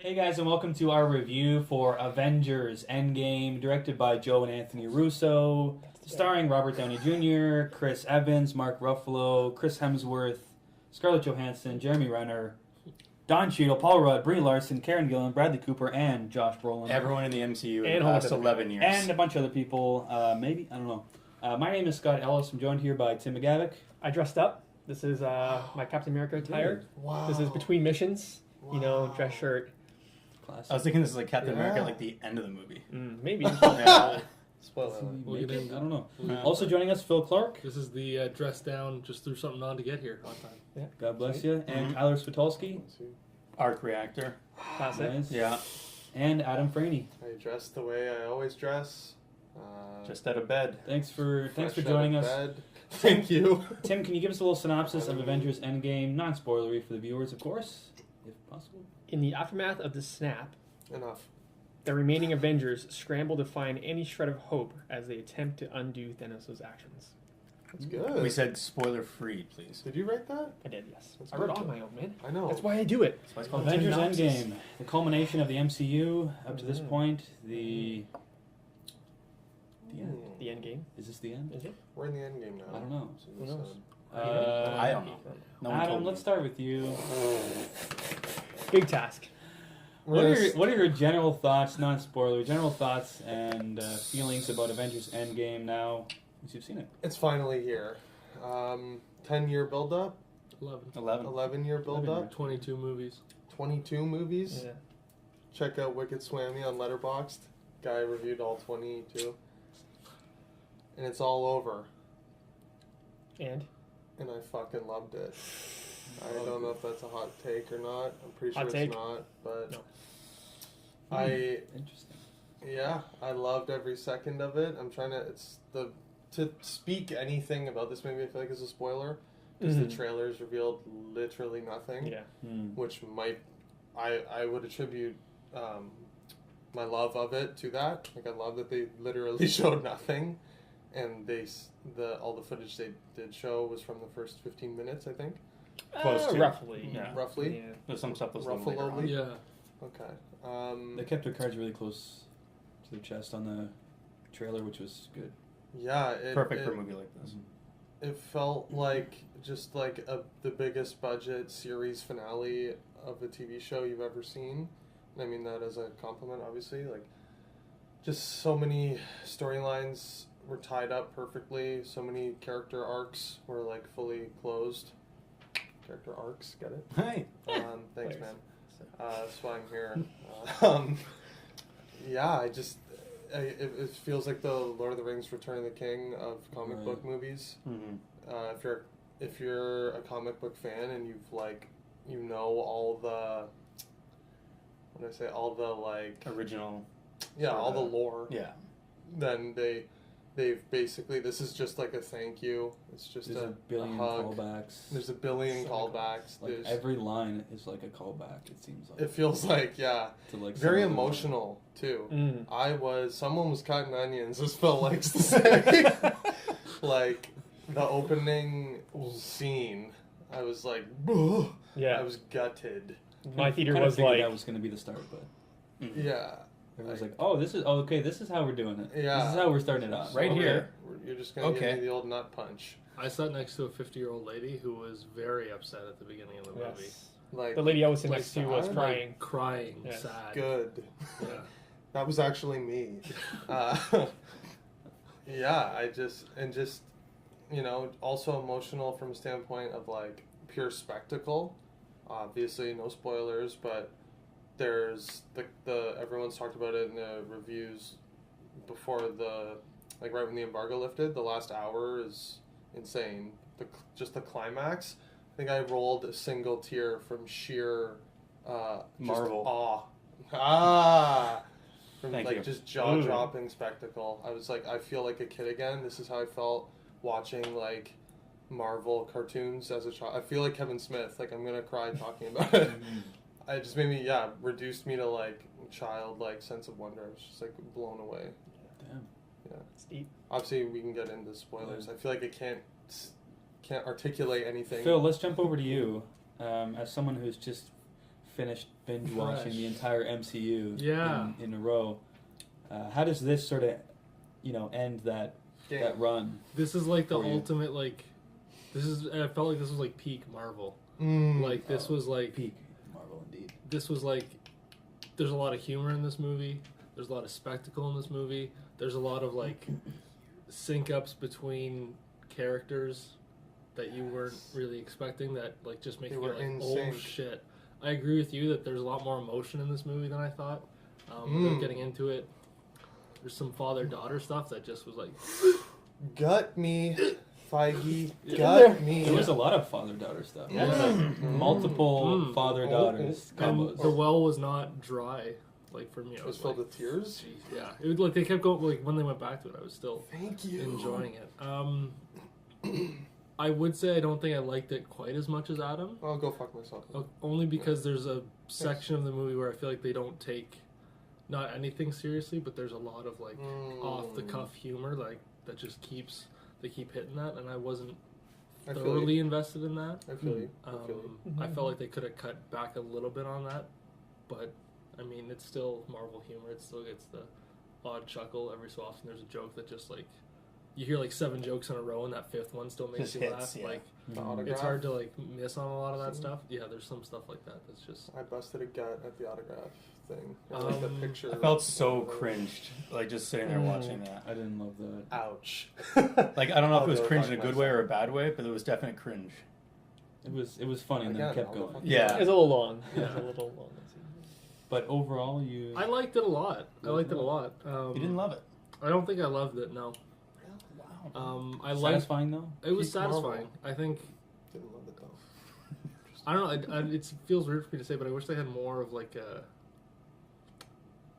Hey guys, and welcome to our review for Avengers Endgame, directed by Joe and Anthony Russo, starring Robert Downey Jr., Chris Evans, Mark Ruffalo, Chris Hemsworth, Scarlett Johansson, Jeremy Renner, Don Cheadle, Paul Rudd, Brie Larson, Karen Gillan, Bradley Cooper, and Josh Brolin. Everyone in the MCU in And the past 11 years. And a bunch of other people, maybe, I don't know. My name is Scott Ellis. I'm joined here by Tim McGavick. I dressed up. This is my Captain America attire. Wow. This is between missions. Wow. You know, dress shirt. Classic. I was thinking this is like Captain America, like the end of the movie. Maybe. Yeah. Spoiler alert. Maybe, We'll get in. I don't know. Yeah. Also joining us, Phil Clark. This is the dress down, just threw something on to get here on time. God bless you. And Tyler Spitolsky. Arc reactor. Classic. Nice. Yeah. And Adam Franey. I dress the way I always dress. Just out of bed. Thanks for fresh joining out of us. bed. Thank you. Tim, can you give us a little synopsis of Avengers Endgame? Non-spoilery for the viewers, of course, if possible. In the aftermath of the snap, Enough. the remaining Avengers scramble to find any shred of hope as they attempt to undo Thanos' actions. That's good. We said spoiler free, please. Did you write that? I did, yes. That's I wrote good. on my own, man. I know. That's why I do it. That's why it's called Avengers synopsis. Endgame, the culmination of the MCU up to this point. The end. The end game. Is this the end? Is it? We're in the end game now. I don't know. So Who this, knows? I don't know. No one Adam, told let's me. start with you. Big task. What are your general thoughts, non-spoiler, general thoughts and feelings about Avengers Endgame now as you've seen it? It's finally here. 10-year build-up, 11. 11. 11-year build-up, 22 movies. 22 movies. Yeah. Check out Wicked Swammy on Letterboxd. Guy reviewed all 22. And it's all over. And? And I fucking loved it. I don't know if that's a hot take or not. I'm pretty sure Hot it's take? not, but No. Interesting. I loved every second of it. I'm trying to speak anything about this movie. I feel like is a spoiler because the trailers revealed literally nothing, Yeah. which I would attribute my love of it to that. Like I love that they literally showed nothing, and all the footage they did show was from the first 15 minutes, I think. Close to. Roughly. Yeah. Roughly. Yeah. There's some stuff that's a little later on. Ruffalo-ly? Yeah. Okay. They kept their cards really close to their chest on the trailer, which was good. Yeah. Perfect for a movie like this. It felt like just like the biggest budget series finale of a TV show you've ever seen. And I mean that as a compliment, obviously. Like, just so many storylines were tied up perfectly. So many character arcs were like fully closed. Character arcs, get it? Hey. Thanks, Thanks. man. That's why I'm here. Yeah, it feels like the Lord of the Rings: Return of the King of comic Right. book movies. Mm-hmm. If you're a comic book fan and you know all the Original. all the lore, Yeah. then they've basically, this is just like a thank you. It's just There's a billion hug. callbacks. There's a billion callbacks. Like There's, every line is like a callback. It seems like it feels like to like very some other emotional too. Mm. Someone was cutting onions, as Phil likes to say. Like, the opening scene, I was like, "Ugh." Yeah. I was gutted. My theater Kinda was figured like, that was going to be the start, but Yeah. everyone's like, "Oh, this is how we're doing it. Yeah. This is how we're starting it off." Right Okay, here. You're just going to give Okay. me the old nut punch. I sat next to a 50-year-old lady who was very upset at the beginning of the movie. yes. Like, The lady I was sitting like next to was sad? crying. Crying, Yes. sad. good. Yeah. That was actually me. Yeah, also emotional from a standpoint of like pure spectacle. Obviously, no spoilers, but there's the everyone's talked about it in the reviews before right when the embargo lifted. The last hour is insane. Just the climax. I think I rolled a single tear from sheer Marvel. just awe. From Thank like you. just jaw-dropping spectacle. I was like, I feel like a kid again. This is how I felt watching like Marvel cartoons as a child. I feel like Kevin Smith. Like, I'm gonna cry talking about it. It just made me, reduced me to like childlike sense of wonder. I was just like blown away. Damn. Yeah. It's deep. Obviously, we can get into spoilers. I feel like I can't articulate anything. Phil, let's jump over to you as someone who's just finished binge watching the entire MCU Yeah. in a row. How does this sort of, end that run? This is like the For you. ultimate, like, I felt like this was like peak Marvel. Like, this was like, Peak Marvel indeed. this was like, there's a lot of humor in this movie. There's a lot of spectacle in this movie. There's a lot of, like, sync-ups between characters that you weren't really expecting that, like, just make They you were like, in oh, sync. shit. I agree with you that there's a lot more emotion in this movie than I thought. Without getting into it, there's some father-daughter stuff that just was like... Gut me, Feige. There Gut me. was a lot of father-daughter stuff. Yeah. Like, multiple Mm. father-daughters And combos. the well was not dry, like, for me. I It was was filled like, with tears. Jeez, yeah. It was like, they kept going, like, when they went back to it, I was still Thank you. enjoying it. I would say I don't think I liked it quite as much as Adam. I'll go fuck myself. Only because there's a section of the movie where I feel like they don't take not anything seriously, but there's a lot of like off the cuff humor like that just they keep hitting that, and I wasn't I feel thoroughly you. invested in that. I feel you. I feel you. I felt like they could have cut back a little bit on that, but I mean it's still Marvel humor. It still gets the odd chuckle every so often. There's a joke that just like you hear like 7 jokes in a row, and that 5th one still makes Just you hits, laugh. yeah. Like The Mhm. autograph. it's hard to like miss on a lot of that Scene. stuff. Yeah, there's some stuff like that that's just I busted a gut at the autograph thing. And, like the picture. I felt so cringed, like just sitting there watching that. I didn't love that. Ouch. Like I don't know if I'll it was go cringe fuck in a good myself. way or a bad way, but it was definite cringe. It was funny and then it Again, kept I'll go going. fuck Yeah. It was a little long. It was Yeah. a little long. But overall, you... I liked it a lot. I liked it a lot. You didn't love it. I don't think I loved it. No. Wow. I liked. Satisfying though? It was Peak Marvel. satisfying. I think. Didn't love it though. I don't know. It feels weird for me to say, but I wish they had more of like a.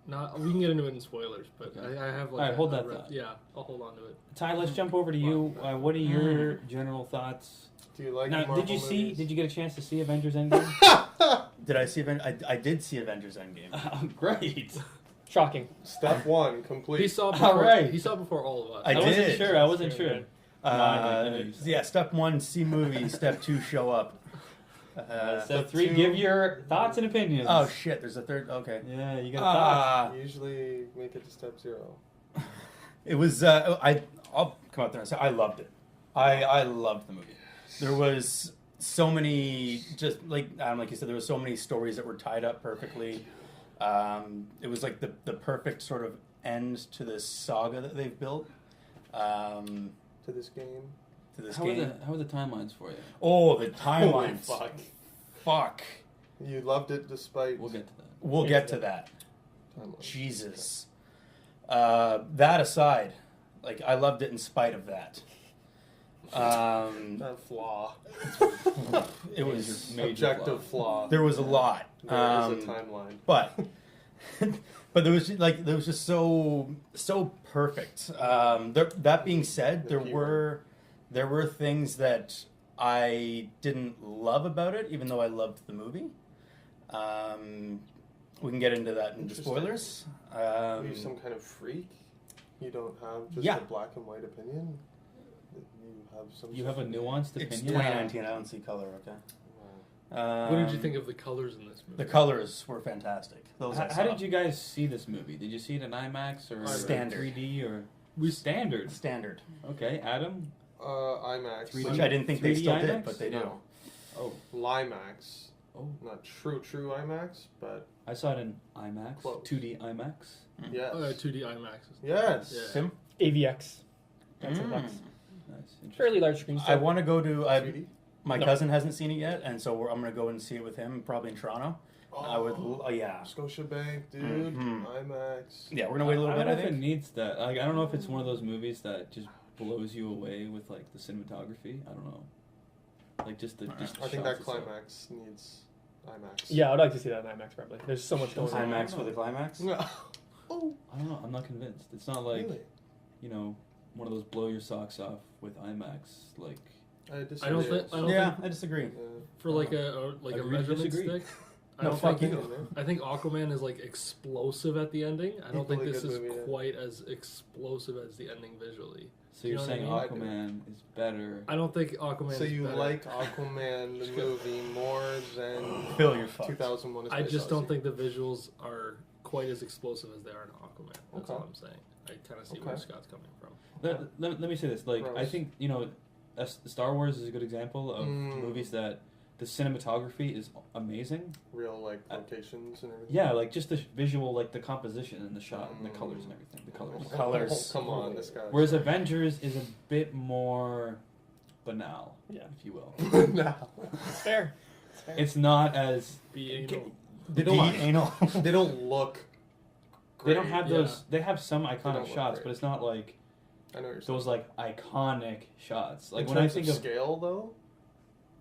Not. We can get into it in spoilers, but Okay. I have like. Alright, hold that a thought. Yeah, I'll hold on to it. Ty, let's jump over to you. What are your general thoughts? Do you like Now, Marvel did you see? movies? Did you get a chance to see Avengers Endgame? Did I see? I did see Avengers Endgame. Great. Shocking. Step 1 complete. He saw before. Alright. He saw before all of us. I wasn't did. sure. I wasn't Very sure. good. Yeah, step 1, see movie. Step 2, show up. Step 3, give your thoughts and opinions. Oh shit! There's a third. Okay. Yeah, you got thoughts. Usually make it to step 0. It was. I'll come out there and say I loved it. I loved the movie. There was so many, just like Adam, like you said, there was so many stories that were tied up perfectly. It was like the perfect sort of end to this saga that they've built. To this game. To this How game. are the timelines for you? Oh, the Holy timelines. fuck. Fuck. You loved it despite We'll get to that. We'll get to that. timelines. Jesus. That aside, like I loved it in spite of that. That flaw. It was Major Objective flaw. there was a lot. There is a timeline. But but there was just so perfect. That being said, The there were things that I didn't love about it, even though I loved the movie. We can get into that in the Interesting. spoilers. Are you some kind of freak? You don't have just Yeah. a black and white opinion? You have some. You have a nuanced It's opinion. 2019. I don't see color. Okay. What did you think of the colors in this movie? The colors were fantastic. Those I How saw. did you guys see this movie? Did you see it in IMAX or Standard. 3D or We- standard? Standard, Okay, Adam. IMAX. 3D. which I didn't think they 3D still IMAX? did, but they do. No. Oh, Limax. oh. Not true IMAX, but I saw it in IMAX, Close. 2D IMAX. yes. 2D IMAX. Yes. Yeah. Tim? AVX. That's a Mm. box. Nice, interesting. Fairly large screen. I want to go to. 3D? My No. cousin hasn't seen it yet, and so I'm going to go and see it with him, probably in Toronto. I would. Yeah. Scotiabank, dude. Mhm. IMAX. Yeah, we're going to wait a little I bit. don't I know if it think. needs that. Like, I don't know if it's one of those movies that just blows you away with like the cinematography. I don't know. Like just the. Just the I think shots that itself. climax needs IMAX. Yeah, I'd like to see that in IMAX probably. There's so much going on. IMAX with a climax. No. Oh, I don't know. I'm not convinced. It's not like really? one of those blow your socks off with IMAX. Like I disagree. I don't think. I don't Yeah, think I disagree. for like a Agree to measurement disagree. stick. I No, don't fuck think. you. I think Aquaman is like explosive at the ending. I don't think Equally this good is movie, yeah. quite as explosive as the ending visually. So you're You know what I saying mean? I do. Aquaman is better? I don't think Aquaman. So is you better. like Aquaman the movie more than Phil, you're fucked. 2001: A I Space just don't Odyssey? think the visuals are quite as explosive as they are in Aquaman. That's Okay. all I'm saying. I kind of see where Okay. Scott's coming from. Let me say this. Like, I Gross. think, Star Wars is a good example of Mm. movies that the cinematography is amazing. Real like locations and everything. Yeah, like just the visual, like the composition and the shot and the colors and everything. The colors. Colors. Oh, come on, this guy. Whereas Avengers is a bit more banal, Yeah. if you will. No. It's fair. It's fair. It's not as Be anal. They The don't. anal. They don't look. they Great. don't have yeah. those. They have some don't iconic look shots, great. but it's not like I know what you're saying. those like iconic shots. Like in when I terms think of of scale, though,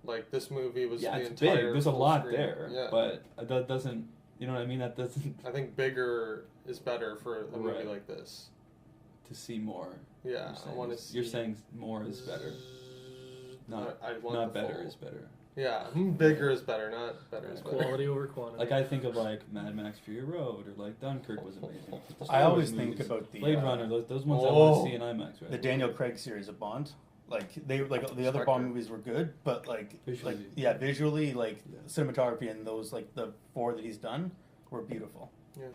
like this movie was yeah, the it's entire. big. There's a full lot screen. there, Yeah. but that doesn't. You know what I mean? That doesn't I think bigger is better for a movie Right. like this. to see more. Yeah, I want to is- see. You're saying more is better. Not I want not the better full- is better. Yeah, bigger is better, not better is better. Quality over quantity. Like I think of like Mad Max Fury Road or like Dunkirk was amazing. The Star I Wars always think movies, about the Blade uh, Runner. Those ones I want Oh. to see in IMAX. Right? the Daniel Craig series of Bond. Like the other Bond movies were good, but Visually. visually, like cinematography and those like the 4 that he's done were beautiful. Yeah.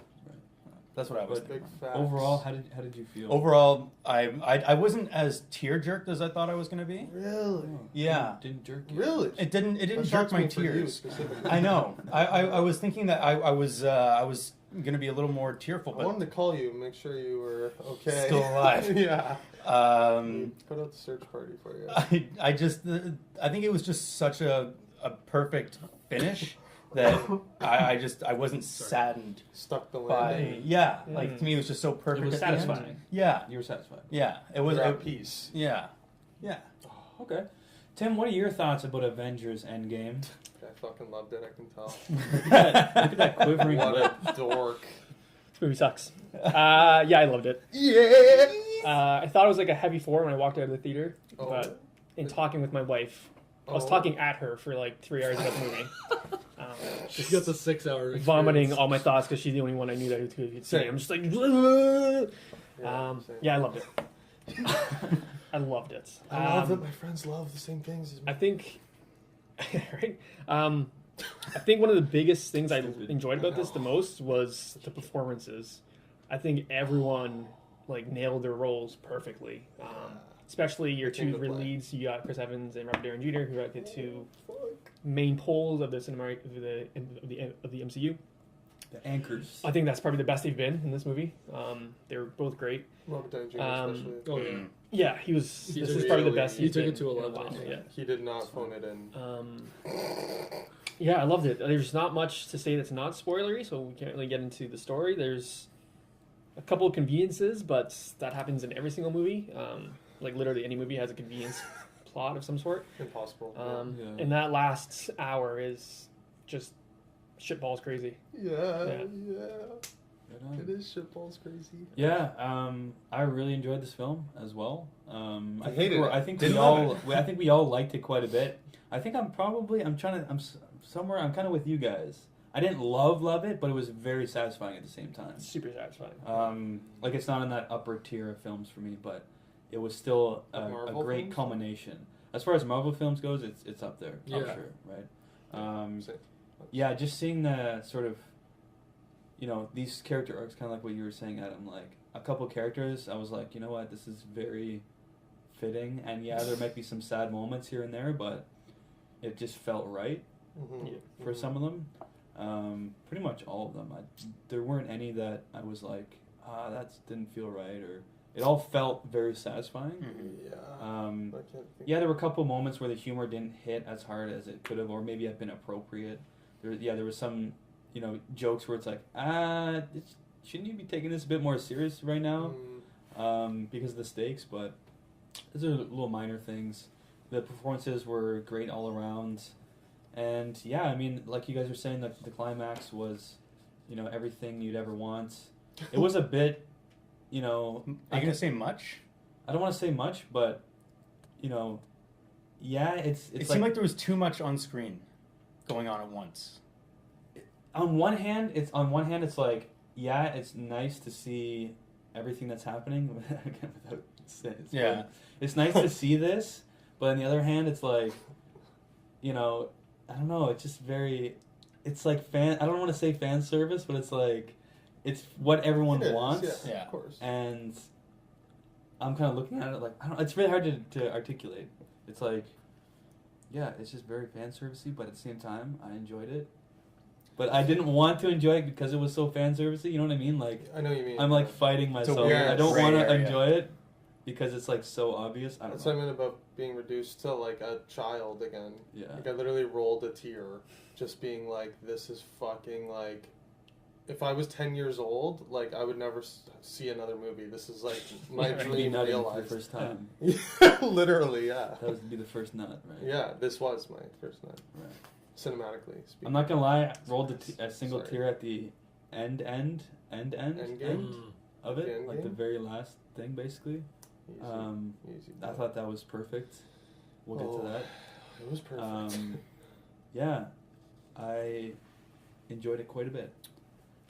That's what I was But thinking. Big facts. Overall, how did you feel? Overall, I wasn't as tear jerked as I thought I was going to be. Really? Oh, Yeah. didn't jerk you. Really? It didn't That jerk shocks my me for you tears. specifically. I know. I was thinking that I was going to be a little more tearful, I wanted but to call you, make sure you were okay. Still alive. Yeah. Put out the search party for you. I think it was just such a perfect finish that I wasn't saddened Stuck the by landing. like to me it was just so perfect. It was at the end. satisfying. Yeah, You were satisfied. yeah, it was. You're at peace. Yeah, Okay. Tim, what are your thoughts about Avengers Endgame? I fucking loved it, I can tell. Look at that quivering What lip. a dork. This movie sucks. Yeah, I loved it. Yeah! I thought it was like a heavy 4 when I walked out of the theater, Oh. but in talking with my wife, I was Oh. talking at her for like 3 hours about the movie. She got the 6-hour Vomiting experience. all my thoughts because she's the only one I knew that could say. Same. I'm just like, Same. yeah, I loved it. I loved it. I love that my friends love the same things as me. I think, right? I think one of the biggest things I Stupid. enjoyed about this the most was the performances. I think everyone like nailed their roles perfectly. Especially your Came two to play. leads. You got Chris Evans and Robert Downey Jr., who are the two main poles of the cinematic of the MCU. The anchors. I think that's probably the best they've been in this movie. They were both great. Robert Downey Jr. especially. Oh yeah. Yeah, he was. He This took is it probably the really- best he he's took been it to a in a level, while. Yeah. He did not phone it in. Yeah, I loved it. There's not much to say that's not spoilery, so we can't really get into the story. There's a couple of conveniences, but that happens in every single movie. Like literally any movie has a convenience plot of some sort. Impossible. Yeah. And that last hour is just shitballs crazy. Yeah. Yeah. Right on. It is shitballs crazy. Yeah, I really enjoyed this film as well. I hated it. I think Didn't we love all. I think we all liked it quite a bit. I think I'm somewhere. I'm kind of with you guys. I didn't love it, but it was very satisfying at the same time. Super satisfying. Like it's not in that upper tier of films for me, but it was still a Marvel great films? culmination. As far as Marvel films goes, it's up there, Yeah. for sure, right? Same. Yeah, just seeing the sort of, these character arcs, kind of like what you were saying, Adam. Like a couple characters, I was like, you know what, this is very fitting, and yeah, there might be some sad moments here and there, but it just felt right Mm-hmm. Yeah. for some of them. Pretty much all of them. There weren't any that I was like, that didn't feel right, or it all felt very satisfying. Yeah. I Um, can't think. yeah, there were a couple moments where the humor didn't hit as hard as it could have, or maybe have been appropriate. There was some, jokes where it's like, shouldn't you be taking this a bit more serious right now, because of the stakes? But those are little minor things. The performances were great all around, and yeah, I mean, like you guys were saying, the climax was, everything you'd ever want. It was a bit, Are you gonna say much? I don't want to say much, but yeah, it's It seemed like there was too much on screen going on at once. on one hand, it's like, yeah, it's nice to see everything that's happening. Again, without saying, Yeah. it's nice to see this, but on the other hand, it's like, you know, I don't know. It's just very. It's like fan. I don't want to say fan service, but it's like, it's what everyone It is, wants, Yeah. Of course. and I'm kind of looking at it like I don't. It's really hard to articulate. It's like, yeah, it's just very fan servicey, but at the same time, I enjoyed it. But I didn't want to enjoy it because it was so fan servicey. You know what I mean? Like, I know what you mean. I'm like fighting myself. weird I don't gray want to area. enjoy it because it's like so obvious. I don't That's know. what I meant about being reduced to like a child again. Yeah. Like I literally rolled a tear, just being like, "This is fucking like." If I was 10 years old, like I would never see another movie. This is like my You'd be dream nutting for the realized. first time. Literally, yeah. That would be the first nut, right? Yeah, this was my first night, Right. cinematically speaking. I'm not gonna lie. I rolled a single Sorry. tear at the end Endgame? of The it, like the Endgame? very last thing, basically. Easy, easy. I thought that was perfect. We'll get to that. It was perfect. Yeah, I enjoyed it quite a bit.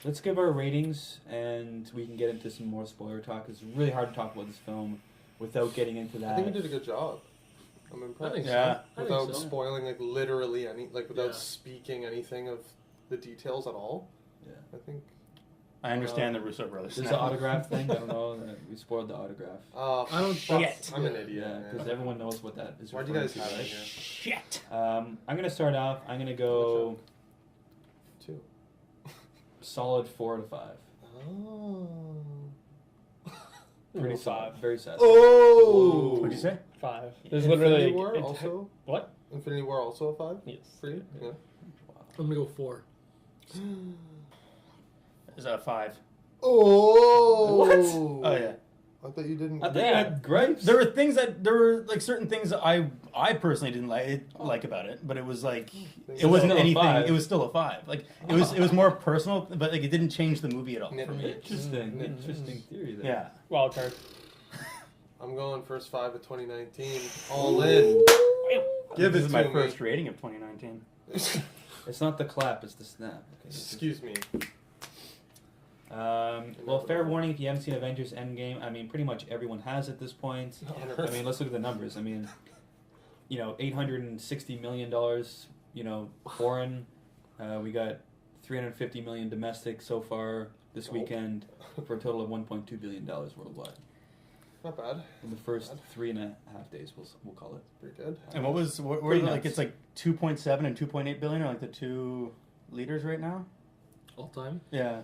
Let's give our ratings, and we can get into some more spoiler talk. It's really hard to talk about this film without getting into that. I think we did a good job. I'm impressed. I think Yeah. so. I Without think so. spoiling like literally any, like without Yeah. speaking anything of the details at all. Yeah. I think. I understand the Russo brothers. There's now. the autograph thing. I don't know. We spoiled the autograph. I don't Shit. I'm an idiot. Yeah, because man. everyone knows what that is. Why do you referring guys to, have it right? here? Shit. I'm gonna start off. I'm gonna go 2. solid 4 out of 5. Oh. Pretty Ooh, solid. 5. Very satisfying. Oh. What'd you say? 5. There's Infinity literally War also. what? Infinity War also a 5 Yes. for you. Yeah. I'm gonna go 4. Is that a 5? Oh. What? Oh yeah. I thought you didn't. I thought you had gripes. There were like certain things that I personally didn't like about it, but it was like it wasn't Still a anything. 5. It was still a 5. Like it was more personal, but like it didn't change the movie at all for me. Interesting. Interesting theory there. Yeah. Wild card. I'm going first 5 of 2019. All in. Give This it is my to me. first rating of 2019. It's not the clap. It's the snap. Okay. Excuse me. Well, fair warning if you haven't seen Avengers Endgame. I mean, pretty much everyone has at this point. I mean, let's look at the numbers. I mean, you know, $860 million, you know, foreign. We got $350 million domestic so far this weekend for a total of $1.2 billion worldwide. Not bad. In the first 3.5 days, we'll call it. Pretty good. And what were Pretty like nuts. it's like 2.7 and 2.8 billion are like the two leaders right now? All time. Yeah.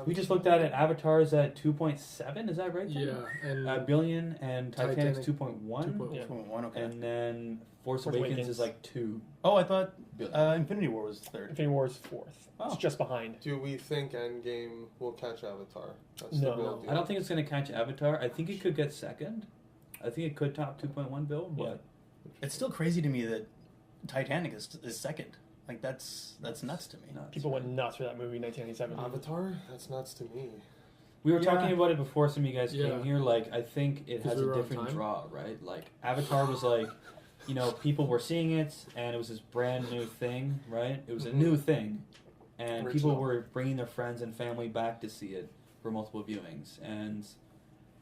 We just looked at it. Avatar's at 2.7. Is that right? Tom? Yeah, and Billion, and Titanic's Titanic, 2.1. 2.1. Yeah. 2.1, okay. And then Force Force Awakens Awakens. is like 2 Oh, I thought billion. Infinity War was third. Infinity War is 4th. Oh. It's just behind. Do we think Endgame will catch Avatar? That's No. the real deal. I don't think it's going to catch Avatar. I think it could get second. I think it could top 2.1 bill, but It's still crazy to me that Titanic is second. Like that's nuts to me. nuts. People went nuts for that movie in 1997. Avatar? That's nuts to me. We were Yeah. talking about it before some of you guys Yeah. came here. Like, I think it 'Cause has we were a on different time. draw, right? Like, Avatar was like, you know, people were seeing it, and it was this brand new thing, right? It was a Mhm. new thing, and people Original. were bringing their friends and family back to see it for multiple viewings, and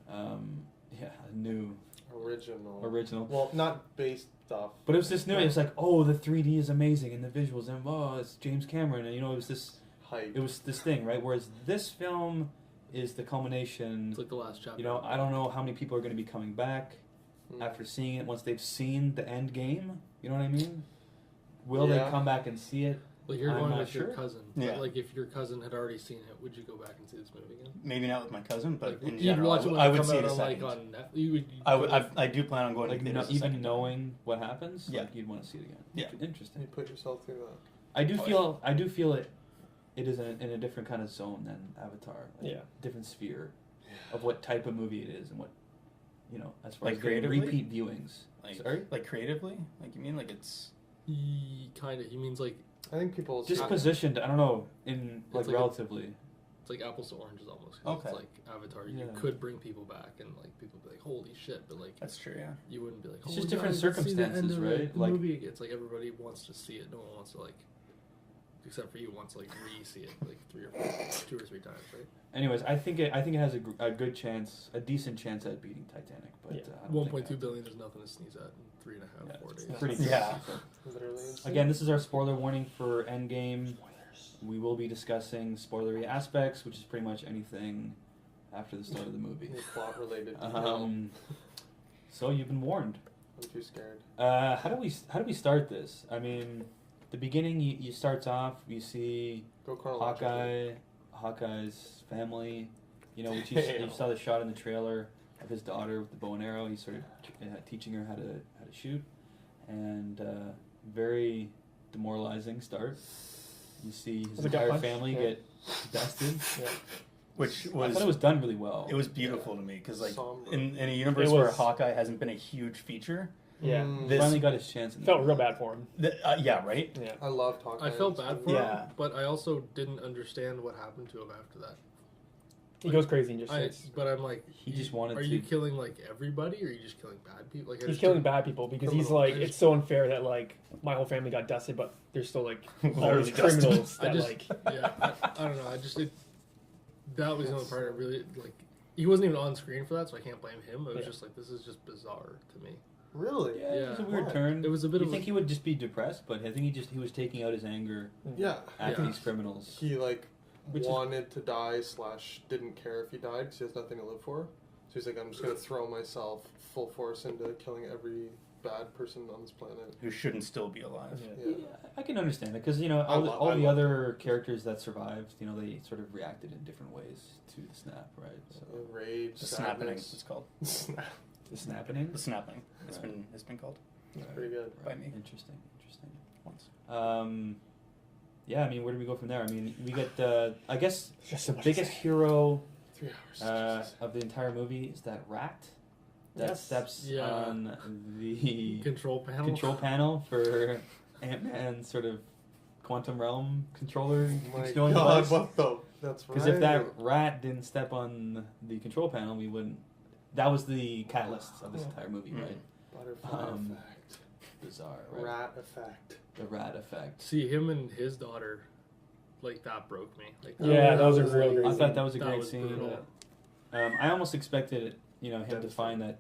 yeah, a new original. Well, not based off. But it was this new. It was like, oh, the 3D is amazing, and the visuals, and oh, it's James Cameron, and you know, it was this. Hype. It was this thing, right? Whereas this film is the culmination. it's like the last chapter. You know, I don't know how many people are going to be coming back Mm. after seeing it once they've seen the end game. You know what I mean? Will Yeah. they come back and see it? Like you're I'm going not with your sure. cousin. Yeah. But like if your cousin had already seen it, would you go back and see this movie again? Maybe not with my cousin, but Like, in you'd general, watch it when I it would come see out it a on like second. on Netflix. You would. I do plan on going Like to theaters a even second time. knowing what happens, Yeah. like you'd want to see it again. Yeah. Interesting. You put yourself through that. I do Oh, feel it. It is in a different kind of zone than Avatar. Like Yeah. Different sphere of what type of movie it is and what, you know, as far Like as getting creatively? repeat viewings. Like, Sorry? like creatively? Like you mean like it's He kind of. He means like I think people. Just positioned. I don't know. In like It's like a- relatively. it's like apples to oranges almost. 'Cause Okay. It's like Avatar. You Yeah. could bring people back and like people would be like, holy shit, but like that's true, yeah. you wouldn't be like. It's "Oh just my different God, let's see the circumstances, end of right? The Like- movie. It's like everybody wants to see it. No one wants to like except for you once like see it like 2 or 3 times, right? Anyways, I think it has a good chance, a decent chance at beating Titanic. But Yeah. I don't think 1.2 billion is nothing to sneeze at in 3.5, Yeah, 4 it's days. pretty Yeah. Literally. insane. Again, this is our spoiler warning for Endgame. We will be discussing spoilery aspects, which is pretty much anything after the start of the movie. Any plot related. So you've been warned. I'm too scared. How do we start this? I mean, the beginning you starts off. You see Go chronologically. Hawkeye's family. You know, which you saw the shot in the trailer of his daughter with the bow and arrow. He started teaching her how to shoot, and very demoralizing start. You see his Was it gut entire punch? family Yeah. get dusted. Yeah. Which I was thought it was done really well. it was beautiful to me because like Somber. in a universe It where was- Hawkeye hasn't been a huge feature, Yeah. Mm. He this- finally got his chance. In the Felt movie. real bad for him. yeah, right. Yeah. I loved Hawkeye. I felt bad for Yeah. him, but I also didn't understand what happened to him after that. He goes crazy and just But I'm like, He just wanted are to. you killing like everybody, or are you just killing bad people? Like I he's just killing didn't- bad people because he's criminal. like, I it's just- so unfair that like my whole family got dusted, but there's still like all Literally these dusted. criminals I that just like. yeah, I don't know. That was the only part I really like. He wasn't even on screen for that, so I can't blame him. It was Yeah. just like this is just bizarre to me. Really? Yeah, it was a Yeah. weird Why? turn. It was a bit You of think a, he would just be depressed, but I think he was taking out his anger Yeah. at Yeah. these criminals. He like Which is- wanted to die / didn't care if he died because he has nothing to live for. So he's like, I'm just gonna throw myself full force into killing every bad person on this planet. Who shouldn't still be alive. Yeah. Yeah. Yeah, I can understand it because I all the loved other characters that survived, they sort of reacted in different ways to the snap, right? So Rage, The snapping, sadness. it's called. the snapping. The snapping. It's Right. been called It's pretty good. by me Interesting. once. Yeah, I mean, where do we go from there? I mean, we get I guess Just the so much biggest to say. hero 3 hours. Jesus. of the entire movie is that rat that Yes. steps Yeah. on the control panel. control panel for Ant-Man's sort of quantum realm controller Oh my controlling God, device. what the? That's right. Because if that rat didn't step on the control panel, we wouldn't. That was the catalyst of this entire movie, right? Butterfly um, effect. Bizarre, right? Rat effect. The rat effect. See him and his daughter, like that broke me. Like Yeah, that was a was real like- great I scene. thought that was a That great was scene. brutal. I almost expected, him to Devastating. find that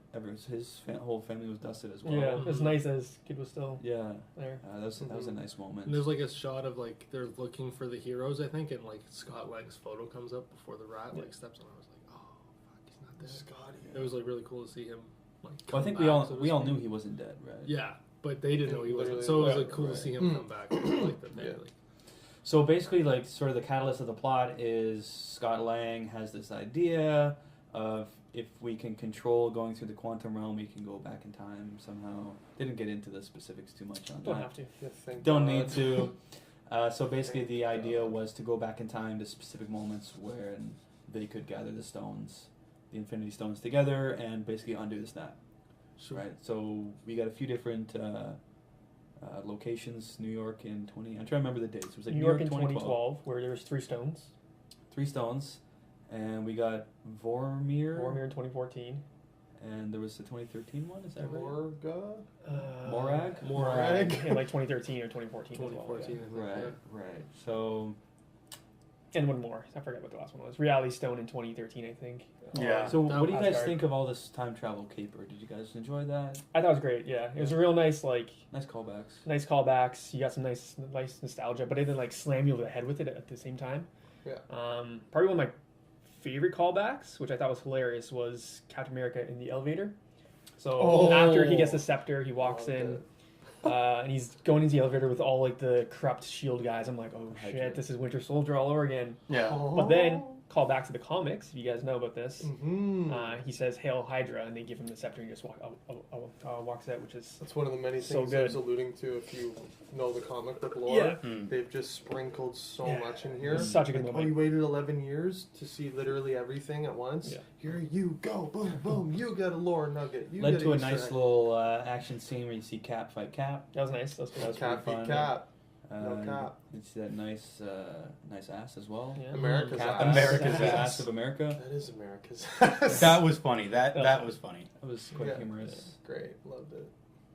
his whole family was dusted as well. Yeah, it's nice that his kid was still Yeah, there. that was a nice moment. And there's like a shot of like they're looking for the heroes, I think, and like Scott Lang's photo comes up before the rat like steps on. I was like, oh fuck, he's not dead. Scotty. It was like really cool to see him. Like, Well, I come think back, so to we all speak. knew he wasn't dead, right? Yeah, but they didn't know he wasn't. Literally, So it was right, like cool right. to see him come back. Like that. Yeah. Like, So basically, like, sort of the catalyst of the plot is Scott Lang has this idea of if we can control going through the quantum realm, we can go back in time somehow. Didn't get into the specifics too much on Don't that. have to. Yeah, thank Don't God. need to. So basically, the idea was to go back in time to specific moments where they could gather the stones, the Infinity Stones together, and basically undo the snap. so Right. So we got a few different locations. New York in 20. I'm trying to remember the dates. It was like New York in 2012, where there was 3 stones. 3 stones, and we got Vormir, Boromir in 2014. and there was the 2013 one. Is that right? Morga? Morag? Morag? in like 2013 or 2014 as well. 2014. I think, Right. Right. So Yeah. And one more. I forgot what the last one was. Reality Stone in 2013, I think. Yeah. So that what do you guys Asgard. think of all this time travel caper? Did you guys enjoy that? I thought it was great. Yeah, it was a real nice Nice callbacks. nice callbacks. You got some nice nostalgia, but it didn't like slam you over the head with it at the same time. Yeah. Probably one of my favorite callbacks, which I thought was hilarious, was Captain America in the elevator. So Oh. after he gets the scepter, he walks Loved in, it. and he's going into the elevator with all like the corrupt Shield guys. I'm like, oh Hydra. shit, this is Winter Soldier all over again. Yeah. But then call back to the comics. If you guys know about this, Mhm. he says "Hail Hydra," and they give him the scepter and he just walks out, which is That's one of the many So things I was good. alluding to. If you know the comic book lore, Yeah. Hmm. they've just sprinkled so Yeah. much in here. It's such a good like, moment. Oh, you waited 11 years to see literally everything at once. Yeah. Here you go, boom, boom. You get a lore nugget. You Led get to a Easter nice egg. little action scene where you see Cap fight Cap. that was nice. That was good. That was Cap pretty beat fun. cap. No cap. You see that nice ass as well. Yeah. America's Cap ass. America's the ass. ass of America. That is America's ass. That was funny. That was funny. That was quite Yeah. humorous. Great, loved it.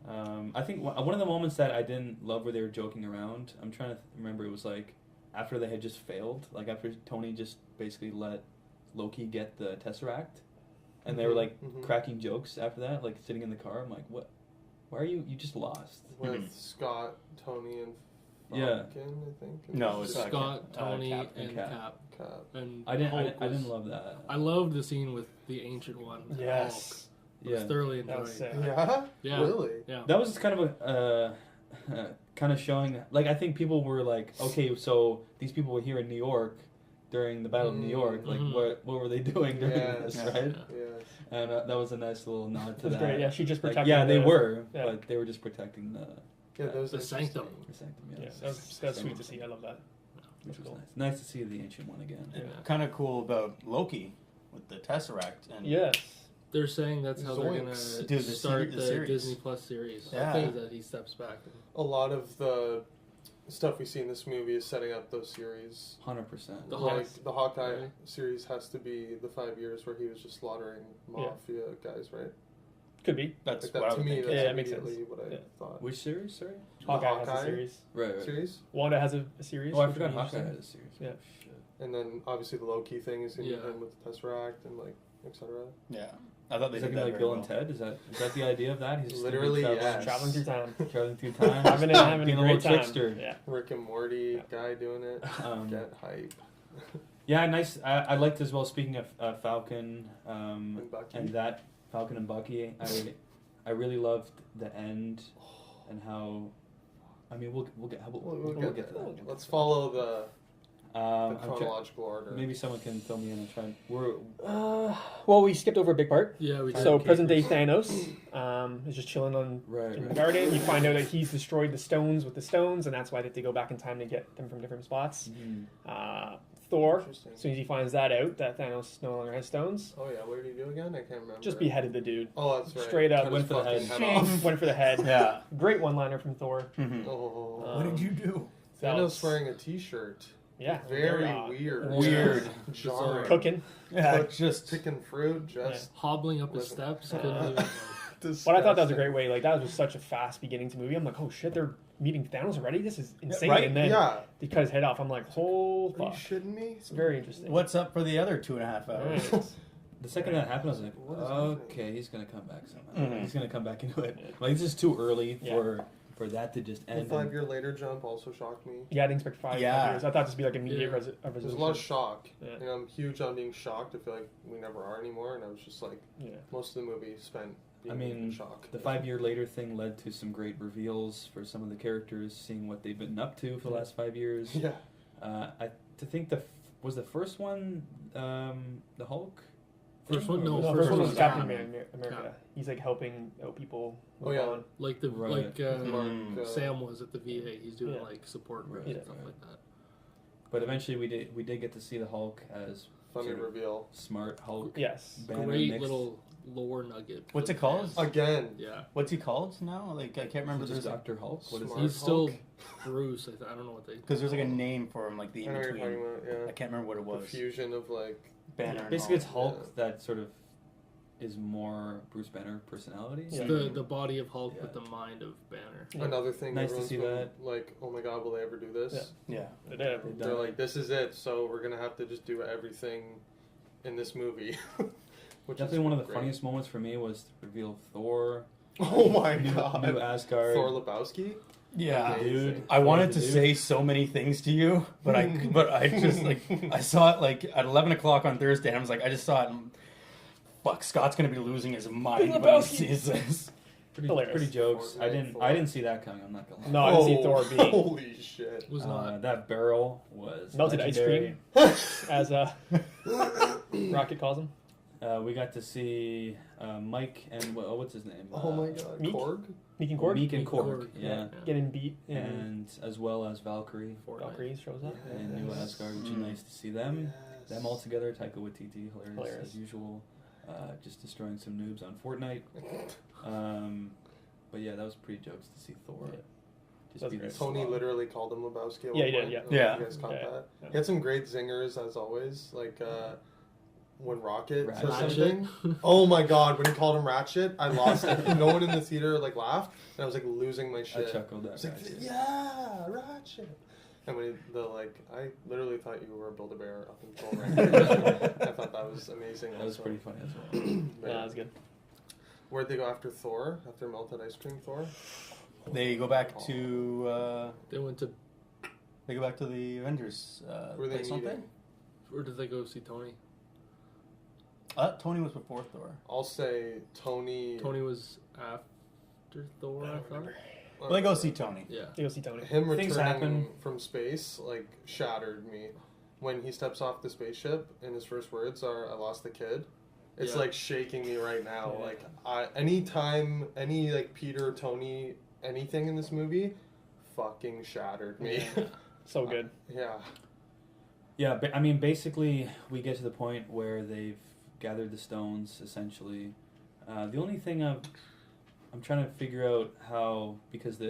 I think one of the moments that I didn't love where they were joking around, I'm trying to remember, it was like after they had just failed, like after Tony just basically let Loki get the Tesseract, and they were like cracking jokes after that, like sitting in the car. I'm like, what? Why are you just lost? With Scott, Tony, and Yeah. Falcon, I think. And No, it's Scott, Tony, Cap. and Cap. Cap. And I Hulk didn't was- love that. I loved the scene with the Ancient One. Yes. Hulk. I was thoroughly That was enjoying. sick. Yeah? Yeah. Really? Yeah. That was kind of a kind of showing. Like I think people were like, okay, so these people were here in New York during the Battle of New York. Like Mhm. what were they doing during Yes. this, Yeah. right? Yes. And that was a nice little nod to That's that. great. Yeah, she just Like, protected. yeah, they the- were, yeah. but they were just protecting the Yeah, that was The Sanctum. interesting. sanctum. Yeah, that's sweet to see. I love that. Which That's was cool. nice. Nice to see the ancient one again. Yeah. Kind of cool about Loki with the Tesseract. And Yes. They're saying that's how they're gonna Zoinks. Do the start the the series. Disney Plus series. Yeah. Is that he steps back. A lot of the stuff we see in this movie is setting up those series. 100%. The Like Hawk- the Hawkeye right? series has to be the 5 years where he was just slaughtering mafia guys, right? Could be. That's Like what I that, to was me, thinking. that's Yeah, it makes immediately sense. what I Yeah. thought. Which series? Sorry. Hawkeye has Hawkeye? a series. Right. Series? Wanda has a series. Oh, I which forgot would be Hawkeye had interesting. a series. Yeah. Shit. And then obviously the Loki thing is going to Yeah. be him with the Tesseract and like etc. Yeah. I thought they Is that did gonna that be like very Bill well. and Ted? Is that the idea of that? He's just Literally, gonna be yes. Traveling through time. traveling through time, having a being a great little time. trickster. Yeah. Rick and Morty Yeah. guy doing it. Get hype. Yeah, nice. I liked as well. Speaking of Falcon, And Bucky. and that Falcon and Bucky, I really loved the end and how. I mean, we'll get We'll get to that. Let's follow the I'm try- chronological order. maybe someone can fill me in and try. We're Well, we skipped over a big part. Yeah, we did. So Okay, present day first. Thanos is just chilling on right. in the right. garden. You find out that he's destroyed the stones with the stones, and that's why they have to go back in time to get them from different spots. Mhm. Thor, Interesting. as soon as he finds that out, that Thanos no longer has stones, Oh yeah, what did he do again? I can't remember. just beheaded the dude. Oh, that's right. straight up. Cut Went his for the fucking head. off. Went for the head. Yeah. Great one-liner from Thor. Mhm. Oh. What did you do? Thanos wearing a T-shirt. Yeah, Very odd. weird. Weird. Jarring. Cooking. Yeah, But just picking fruit. Just. Hobbling up his Living. steps. Couldn't even, But I thought that was a great way. Like that was such a fast beginning to the movie. I'm like, oh shit, they're meeting Thanos already. This is insane. right? And then Yeah. they cut his head off. I'm like, oh Are you fuck. shitting me? It's very interesting. what's up for the other 2.5 hours? Right. The second that happened, I was like, What is happening? okay, he's gonna come back somehow. Mhm. He's gonna come back into it. Yeah. Like this is too early Yeah. for that to just The end. 5 year later jump also shocked me. Yeah, I didn't expect five Yeah. years. I thought this would be like immediate Yeah. resolution. There's a lot of shock. Yeah. And I'm huge on being shocked. I feel like we never are anymore. And I was just like, Yeah. most of the movie spent being I mean, in shock. The 5 year later thing led to some great reveals for some of the characters, seeing what they've been up to for the last 5 years. Yeah. To think was the first one the Hulk. First one? No, No, first first one one was was Captain Cap. America. Cap. He's like helping out people. Oh, move yeah. on. like the Right. like Mm. Sam was at the VA. He's doing Yeah. like support Right. work Yeah. and stuff like that. But eventually we did get to see the Hulk as Funny sort of reveal. smart Hulk. Yes. Banner Great mixed. little lore nugget. for What's the it called? fans. Again. Yeah. What's he called now? Like I can't remember. Just There's Dr. Hulk. What is Smart. he? He's still Hulk. Bruce. I don't know what they. because there's like a name for him, like the I in know what you're talking between. about. I Yeah. can't remember what it The was. fusion of like. Banner. and Basically, it's Hulk. Hulk that sort of is more Bruce Banner personality. It's Yeah. the body of Hulk Yeah. with the mind of Banner. Yeah. Another thing. Nice to everyone's see been that. Like, oh my god, will they ever do this? Yeah. They did. They've They're done like, this is it. So we're gonna have to just do everything in this movie. Which Definitely is one of the great. funniest moments for me was the reveal of Thor. Oh my New god. Asgard. Thor Lebowski. Yeah. Amazing. Dude. I wanted to Dude. say so many things to you, but I just like I saw it like at 11 o'clock on Thursday, and I was like, I just saw it. And, fuck, Scott's gonna be losing his mind when he Lebowski. sees this. Pretty jokes. Fortnite I didn't see that coming. I'm not gonna lie. No, I didn't see Thor being Holy shit. It was not. That barrel was melted legendary. ice cream, as Rocket calls him. We got to see Mike and what's his name? Oh my god. Meek? Korg? Meek and Korg Meek and Meek Korg. Yeah. getting beat, and And as well as Valkyrie Fortnite. Valkyrie shows up. and New Asgard, which is Mm. nice to see them. Yes. Them all together. Taika Waititi, hilarious Hilarious. as usual. Just destroying some noobs on Fortnite. But yeah, that was pretty jokes to see Thor. Yeah. Just That's be great. this Tony slob. literally called him Lebowski. At Yeah, one he did, point. yeah. I don't know if Yeah. You guys caught Yeah, that. yeah. He had some great zingers as always. Like when Rocket says Ratchet. something. Oh my god, when he called him Ratchet, I lost it. No one in the theater like laughed, and I was like losing my I shit. chuckled I at was like, Ratchet. yeah, Ratchet. And when I literally thought you were a Build-A-Bear up until right now. I thought that was amazing. That was also. pretty funny as well. Yeah, that was good. Where'd they go after Thor? After Melted Ice Cream Thor? They go back to They went to, the Avengers Were they place, don't they? meeting? or did they go see Tony? Tony was before Thor. I'll say Tony. Tony was after Thor, I thought. Well, they go see Tony. Yeah. You go see Tony. Him Things returning happen. from space like shattered me. When he steps off the spaceship and his first words are, "I lost the kid." It's Yeah. like shaking me right now. Yeah. Like anytime any like Peter, Tony, anything in this movie, fucking shattered me. So good. Yeah. Yeah, but I mean, basically, we get to the point where they've gathered the stones. Essentially, the only thing I'm trying to figure out how, because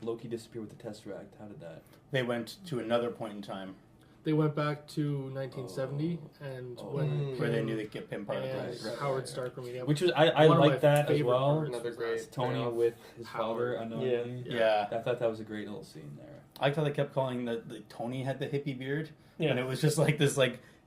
Loki disappeared with the Tesseract. How did that? They went to another point in time They went back to 1970, and when where they Pym knew they'd get Pym part of and the right, Howard right. Stark were meeting up. Which was I One of my like that as favorite well. parts Another was great that. Tony payoff. with his father Howard. unknowingly. Yeah. I thought that was a great little scene there. I liked how they kept calling the Tony had the hippie beard, Yeah. and it was just like this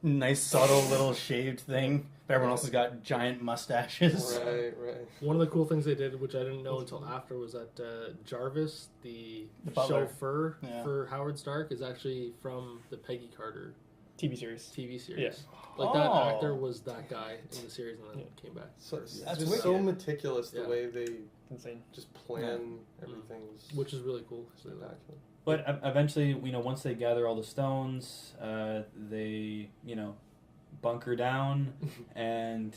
nice subtle little shaved thing. But everyone else has got giant mustaches. Right. One of the cool things they did, which I didn't know until after, was that Jarvis, the butler. chauffeur Yeah. for Howard Stark, is actually from the Peggy Carter TV series. TV series. Yeah. Like that Oh. actor was that guy in the series, and then came back. So it's That's just so wicked. meticulous the Yeah. way they Insane. just plan everything. Which is really cool. Spectacular. But eventually, once they gather all the stones, they bunker down and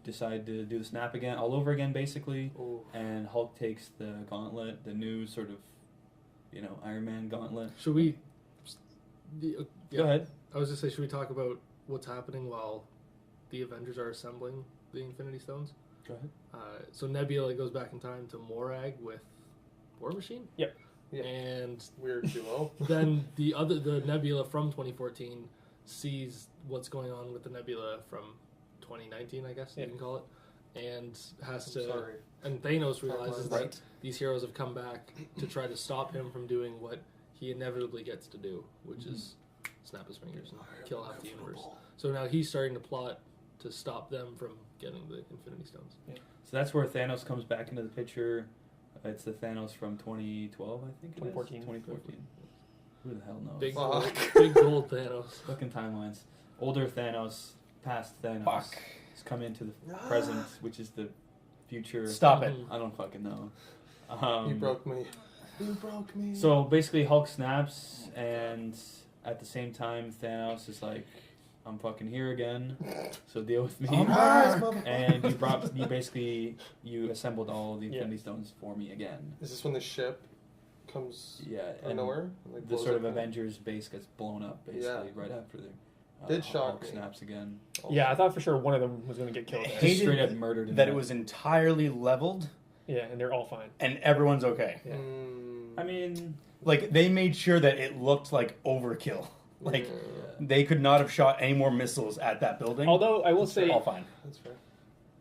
decide to do the snap again, all over again, basically. Ooh. And Hulk takes the gauntlet, the new sort of Iron Man gauntlet. Should we? Go ahead. I was just say, should we talk about what's happening while the Avengers are assembling the Infinity Stones? Go ahead. So Nebula goes back in time to Morag with War Machine. Yep. Yeah. And Weird duo. then the Nebula from 2014 sees what's going on with the Nebula from 2019, I guess you can call it, and has to. Sorry. And Thanos realizes Right. that these heroes have come back to try to stop him from doing what he inevitably gets to do, which is snap his fingers and kill half the universe. So now he's starting to plot to stop them from getting the Infinity Stones. So that's where Thanos comes back into the picture. It's the Thanos from 2012, I think. 2014. 2014. Who the hell knows? Big Fuck. big gold Thanos. Fucking timelines. Older Thanos, past Thanos. Fuck. Has come into the present, which is the future. Stop it. I don't fucking know. You broke me. You broke me. So basically, Hulk snaps, and at the same time, Thanos is like, "I'm fucking here again, so deal with me." And you assembled all the Infinity Stones for me again. Is this when the ship comes Yeah, out of and nowhere? Like, the blows sort of up? Avengers base gets blown up basically right after the Did shock Hulk me. snaps again. Yeah, I thought for sure one of them was going to get killed. Hated Just straight up murdered. in That it was entirely leveled Yeah, and they're all fine. and everyone's okay. Yeah. I mean, Like they made sure that it looked like overkill. Like they could not have shot any more missiles at that building. Although I will say all fine. That's fair.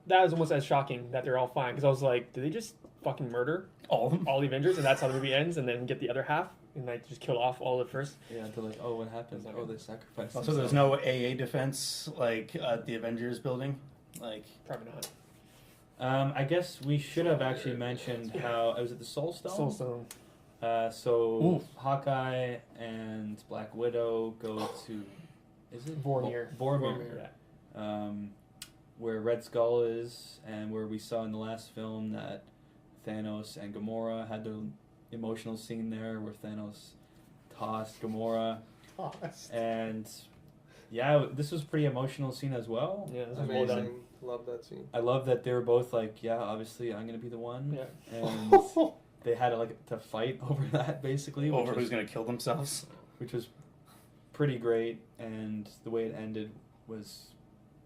that was almost as shocking that they're all fine because I was like, did they just fucking murder All of them. all the Avengers and that's how the movie ends and then get the other half and like just kill off all of it first? yeah, they're like, oh, what happened? Oh, they sacrificed. Also, there's no AA defense like at the Avengers building. Like Probably not. I guess we should have actually mentioned how was it the Soul Stone? Soul Stone. So Ooh. Hawkeye and Black Widow go to is it Vormir. Vormir. Yeah. Where Red Skull is, and where we saw in the last film that Thanos and Gamora had their emotional scene there, where Thanos tossed Gamora, and yeah, this was a pretty emotional scene as well. Yeah, this was well done. Amazing. Love that scene. I love that they were both like, yeah, obviously I'm gonna be the one, Yeah. and they had to fight over that basically, over who's gonna kill themselves. which was pretty great, and the way it ended was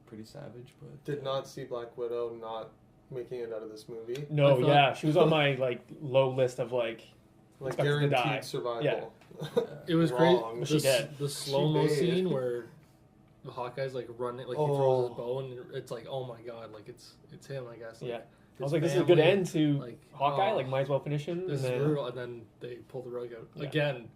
pretty savage. But Did not see Black Widow not making it out of this movie. No, I thought- yeah, she was on my like low list of like Like expected to die. guaranteed survival. It was Wrong. great. She dead. The slow mo She scene dead. where Hawkeye's like running, like he throws his bow, and it's like, oh my god, like it's him, I guess. Like, Yeah. I his was like, this is a good family, end to like, Hawkeye. oh, Like, might as well finish him. This and is then, brutal, and then they pull the rug out Yeah. again.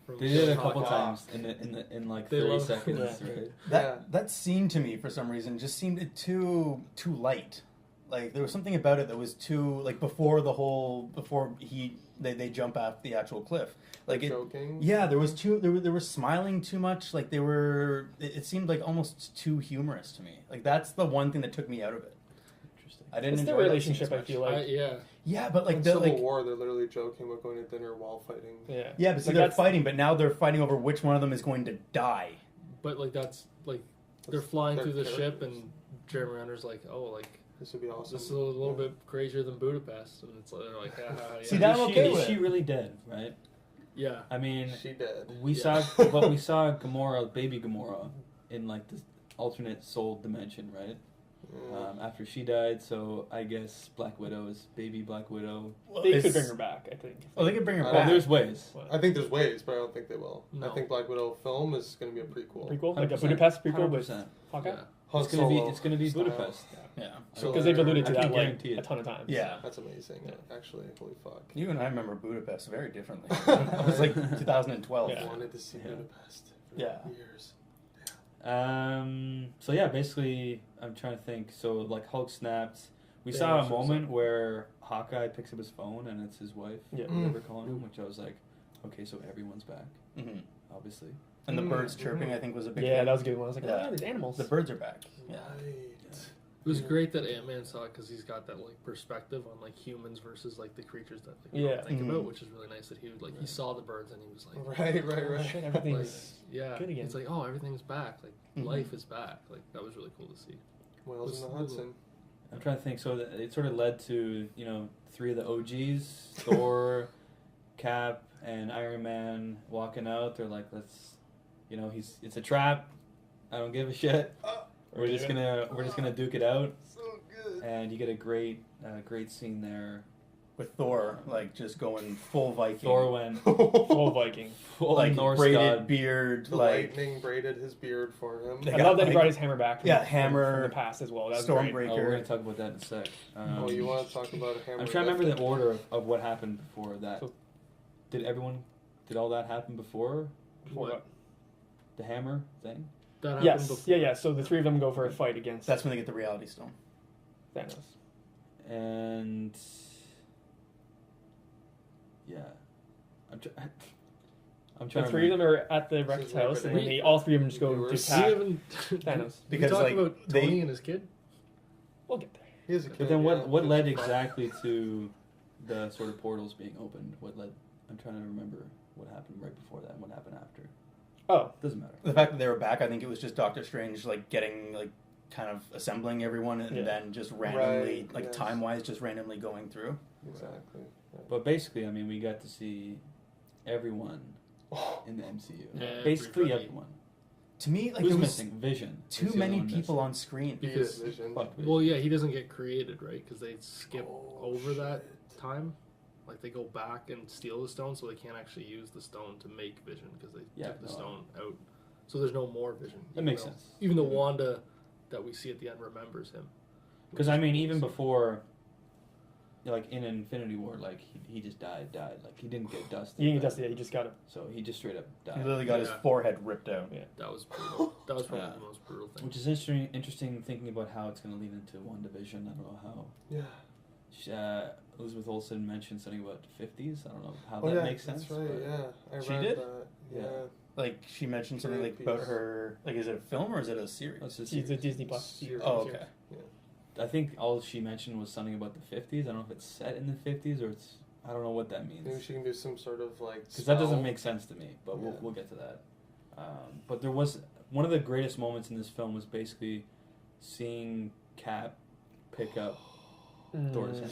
From They did it a Hawkeye. couple times in like They 30 love- seconds, Yeah. right? That scene to me, for some reason, just seemed too light. Like there was something about it that was too like before they jump off the actual cliff. Like it, joking. yeah, there was they were smiling too much. Like they were. It seemed like almost too humorous to me. Like that's the one thing that took me out of it. Interesting. I didn't it's enjoy the that relationship, scene I as feel much. like. Yeah. Yeah, but like In the Civil like. War, they're literally joking about going to dinner while fighting. Yeah. Yeah, but see, Like, they're that's- fighting, but now they're fighting over which one of them is going to die. But like that's like they're flying their through the ship, characters. and Jeremy Renner's like, oh, like This would be awesome. this is a little bit crazier than Budapest, and it's they're like, yeah, See, yeah. that I'm Is okay she, with. is she really dead, right? Yeah. I mean, She did. we Yeah. saw Gamora, baby Gamora, in like this alternate soul dimension, right? After she died, so I guess Black Widow is baby Black Widow. They It's- could bring her back, I think. Oh, they could bring her Well, back. Well, there's ways. I think there's ways, but I don't think they will. No. I think Black Widow film is going to be a prequel. Prequel? Like a 100%. Budapest prequel with 100%. Hawkeye? Yeah. Han It's gonna be Solo style. Budapest. Yeah. So Because they've alluded to I that can like guarantee it. a ton of times. Yeah. That's amazing. Actually, holy fuck. You and I remember Budapest very differently. It was like 2012. Yeah. I wanted to see Yeah. Budapest for Yeah. years. So yeah, basically, I'm trying to think. So like Hulk snapped. We Yeah, saw a so moment sad. where Hawkeye picks up his phone and it's his wife. Yeah. Whatever calling him, which I was like, okay, so everyone's back, Mhm. obviously. And the Mm, birds chirping, I think, was a big Yeah, thing. that was a good one. I was like, Yeah. oh, there's animals. The birds are back. Yeah. Right. It was great that Ant-Man saw it because he's got that like perspective on like humans versus like the creatures that like, we Yeah. don't think Mhm. about, which is really nice that he would like he saw the birds and he was like, Right, Oh, right. shit, like everything's yeah, good again. it's like oh everything's back, like Mhm. life is back, like that was really cool to see. Whales in the Hudson. I'm trying to think. So it sort of led to three of the OGs: Thor, Cap, and Iron Man walking out. They're like, let's, it's a trap. I don't give a shit. We're just gonna duke it out. So good. And you get a great scene there. With Thor, like, just going full Viking. Thor went full Viking. full like, Norse braided god. beard, The like, lightning braided his beard for him. They I got, love that he like- brought his hammer back. yeah, from hammer, the past as well. That was Stormbreaker. great. Oh, we're gonna talk about that in a sec. Oh, you want to talk about a hammer? I'm trying to remember lift? the order of what happened before that. So- Did all that happen before Before the hammer thing? That happened Yes, before. yeah. So the three of them go for a fight against That's when they get the Reality Stone. Thanos. And yeah, I'm The trying. three of them are at the Rex This is like house, a and then date. all three of them just go to We attack haven't Thanos. we Because, talk like, about they- Tony and his kid. We'll get there. He is a kid. But then yeah. what led exactly to the sort of portals being opened? What led? I'm trying to remember what happened right before that and what happened after. Oh, Doesn't matter. The fact that they were back, I think it was just Doctor Strange, like, getting, like, kind of assembling everyone and Yeah. then just randomly, Right, like, yes. time-wise, just randomly going through. Exactly. But basically, I mean, we got to see everyone in the MCU. Yeah, Basically, everybody. everyone. To me, like, Who's there was missing? Vision. too Is the only many one people missing. on screen. He is Because- Vision. Fuck Vision. Well, yeah, he doesn't get created, right? Because they skip Oh, over that shit. time. Like they go back and steal the stone, so they can't actually use the stone to make Vision because they Yeah, took the no. stone out. So there's no more Vision. That even makes though- sense. Even though Wanda, that we see at the end, remembers him. Because I mean, even before, like in Infinity War, like he just died. Like he didn't get dusted. you didn't get right? dusted yet. You just got to. So he just straight up He died. literally got his Yeah. forehead ripped out. Yeah. That was brutal. That was probably Yeah. the most brutal thing. Which is interesting thinking about how it's going to lead into WandaVision. I don't know how. Yeah. Elizabeth Olsen mentioned something about 50s. I don't know how Oh that yeah, makes sense. that's right. but- Yeah, I She read did? that. Yeah. Yeah. Like, she mentioned something, like, about her... Like, is it a film or is it a series? That's just- She's a Disney Plus. Series. Oh, okay. I think all she mentioned was something about the 50s. I don't know if it's set in the 50s or it's. I don't know what that means. Maybe she can do some sort of like. Because that doesn't spell. make sense to me, but Yeah. we'll get to that. But there was one of the greatest moments in this film was basically seeing Cap pick up Thor's hammer.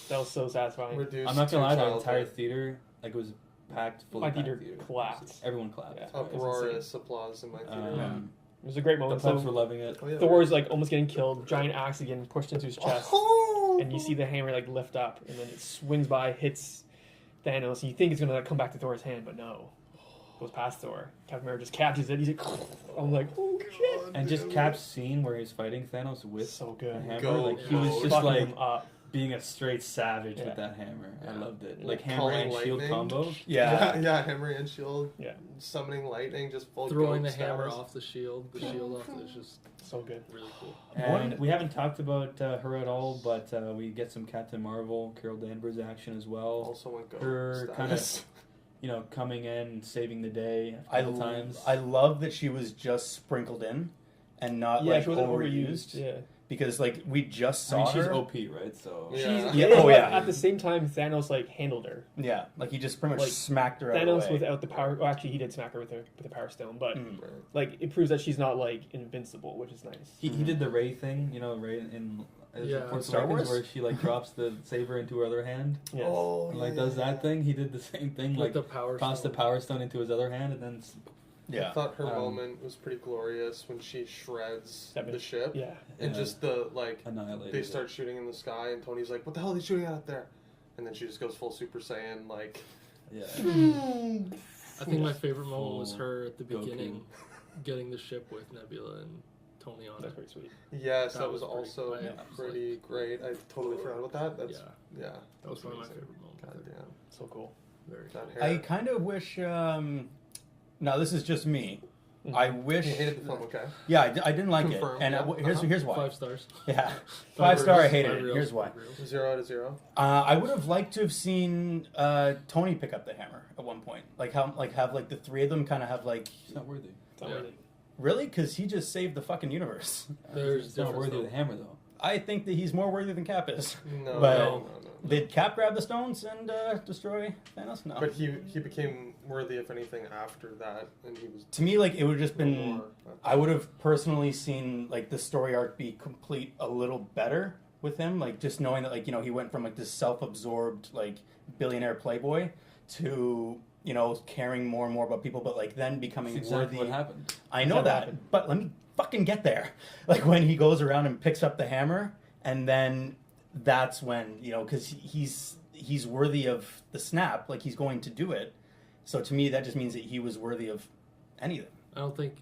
That was so satisfying. Reduced I'm not gonna lie, to the entire childhood. theater, like it was packed, fully My packed theater theater. collapsed. Everyone clapped. Yeah. It was Uproarious applause in my theater. insane. It was a great The moment. pups So were loving it. Oh, yeah, Thor's like almost getting killed. Giant axe again pushed into his chest, Oh! and you see the hammer like lift up, and then it swings by, hits Thanos. And you think it's gonna like, come back to Thor's hand, but no. goes past Thor. Captain America just catches it. He's like, I'm like, oh shit! And just Cap's scene where he's fighting Thanos with So the good. hammer, Go, like he was go. just Fucking like him up. being a straight savage Yeah. with that hammer. I Yeah. loved it. Yeah. Like hammer Calling and shield lightning. combo. Yeah. Yeah, hammer and shield. Yeah. Summoning lightning, just full Throwing the goat hammer status. off the shield off. It's just So good. really cool. And we haven't talked about her at all, but we get some Captain Marvel, Carol Danvers action as well. Also went goat Her kind of, status. coming in, saving the day a I couple times. love that she was just sprinkled in and not Yeah, like she wasn't overused. Yeah. Because like we just I saw mean, she's her. OP, right? So Yeah. She's, Yeah, but oh, yeah. At the same time, Thanos like handled her. Yeah, like he just pretty much Like, smacked her out of Thanos the way. without the power. Well, actually, he did smack her with the Power Stone, but Mm. Right. like it proves that she's not like invincible, which is nice. he did the Ray thing, Ray in Yeah. Force Star Awakens, Wars? where she like drops the saber into her other hand, Yes. Oh, and yeah, like does yeah, that thing. He did the same thing, With like the power tossed the stone. Power Stone into his other hand, and then I Yeah, thought her Um, moment was pretty glorious when she shreds That the ship. Yeah. And just the, like, annihilated. they it. start shooting in the sky, and Tony's like, what the hell are they shooting at up there? And then she just goes full Super Saiyan, like... Yeah. I think my favorite moment was Full her at the Goku. beginning, getting the ship with Nebula and Tony on That's it. pretty sweet. Yes, That that was was pretty- also yeah, pretty great. I totally forgot about that. That's, Yeah, yeah. that was one of my amazing. favorite moments. God damn. So cool. Very That hair. I kind of wish. Now this is just me. Mhm. I wish. You hated the film, okay? Yeah, I didn't like Confirmed, it, and yeah. here's why. 5 stars. Yeah, 5-star. I hated 5 it. reals, Here's why. 5 reals. 0 out of 0. I would have liked to have seen Tony pick up the hammer at one point. Have the three of them kind of have like It's not worthy. It's not Yeah. worthy. really because he just saved the fucking universe. There's it's not difference, worthy of though. the hammer though. I think that he's more worthy than Cap is. No, But- no. Did Cap grab the stones and destroy Thanos? No. But he became worthy, if anything, after that, and he was To me, like it would have just no been. more. I would have personally seen like the story arc be complete a little better with him, like just knowing that he went from like this self-absorbed like billionaire playboy to caring more and more about people, but like then becoming That's exactly worthy. what happened. I know Never that, happened. but let me fucking get there. Like when he goes around and picks up the hammer, and then that's when because he's worthy of the snap, like he's going to do it. So to me, that just means that he was worthy of anything. I think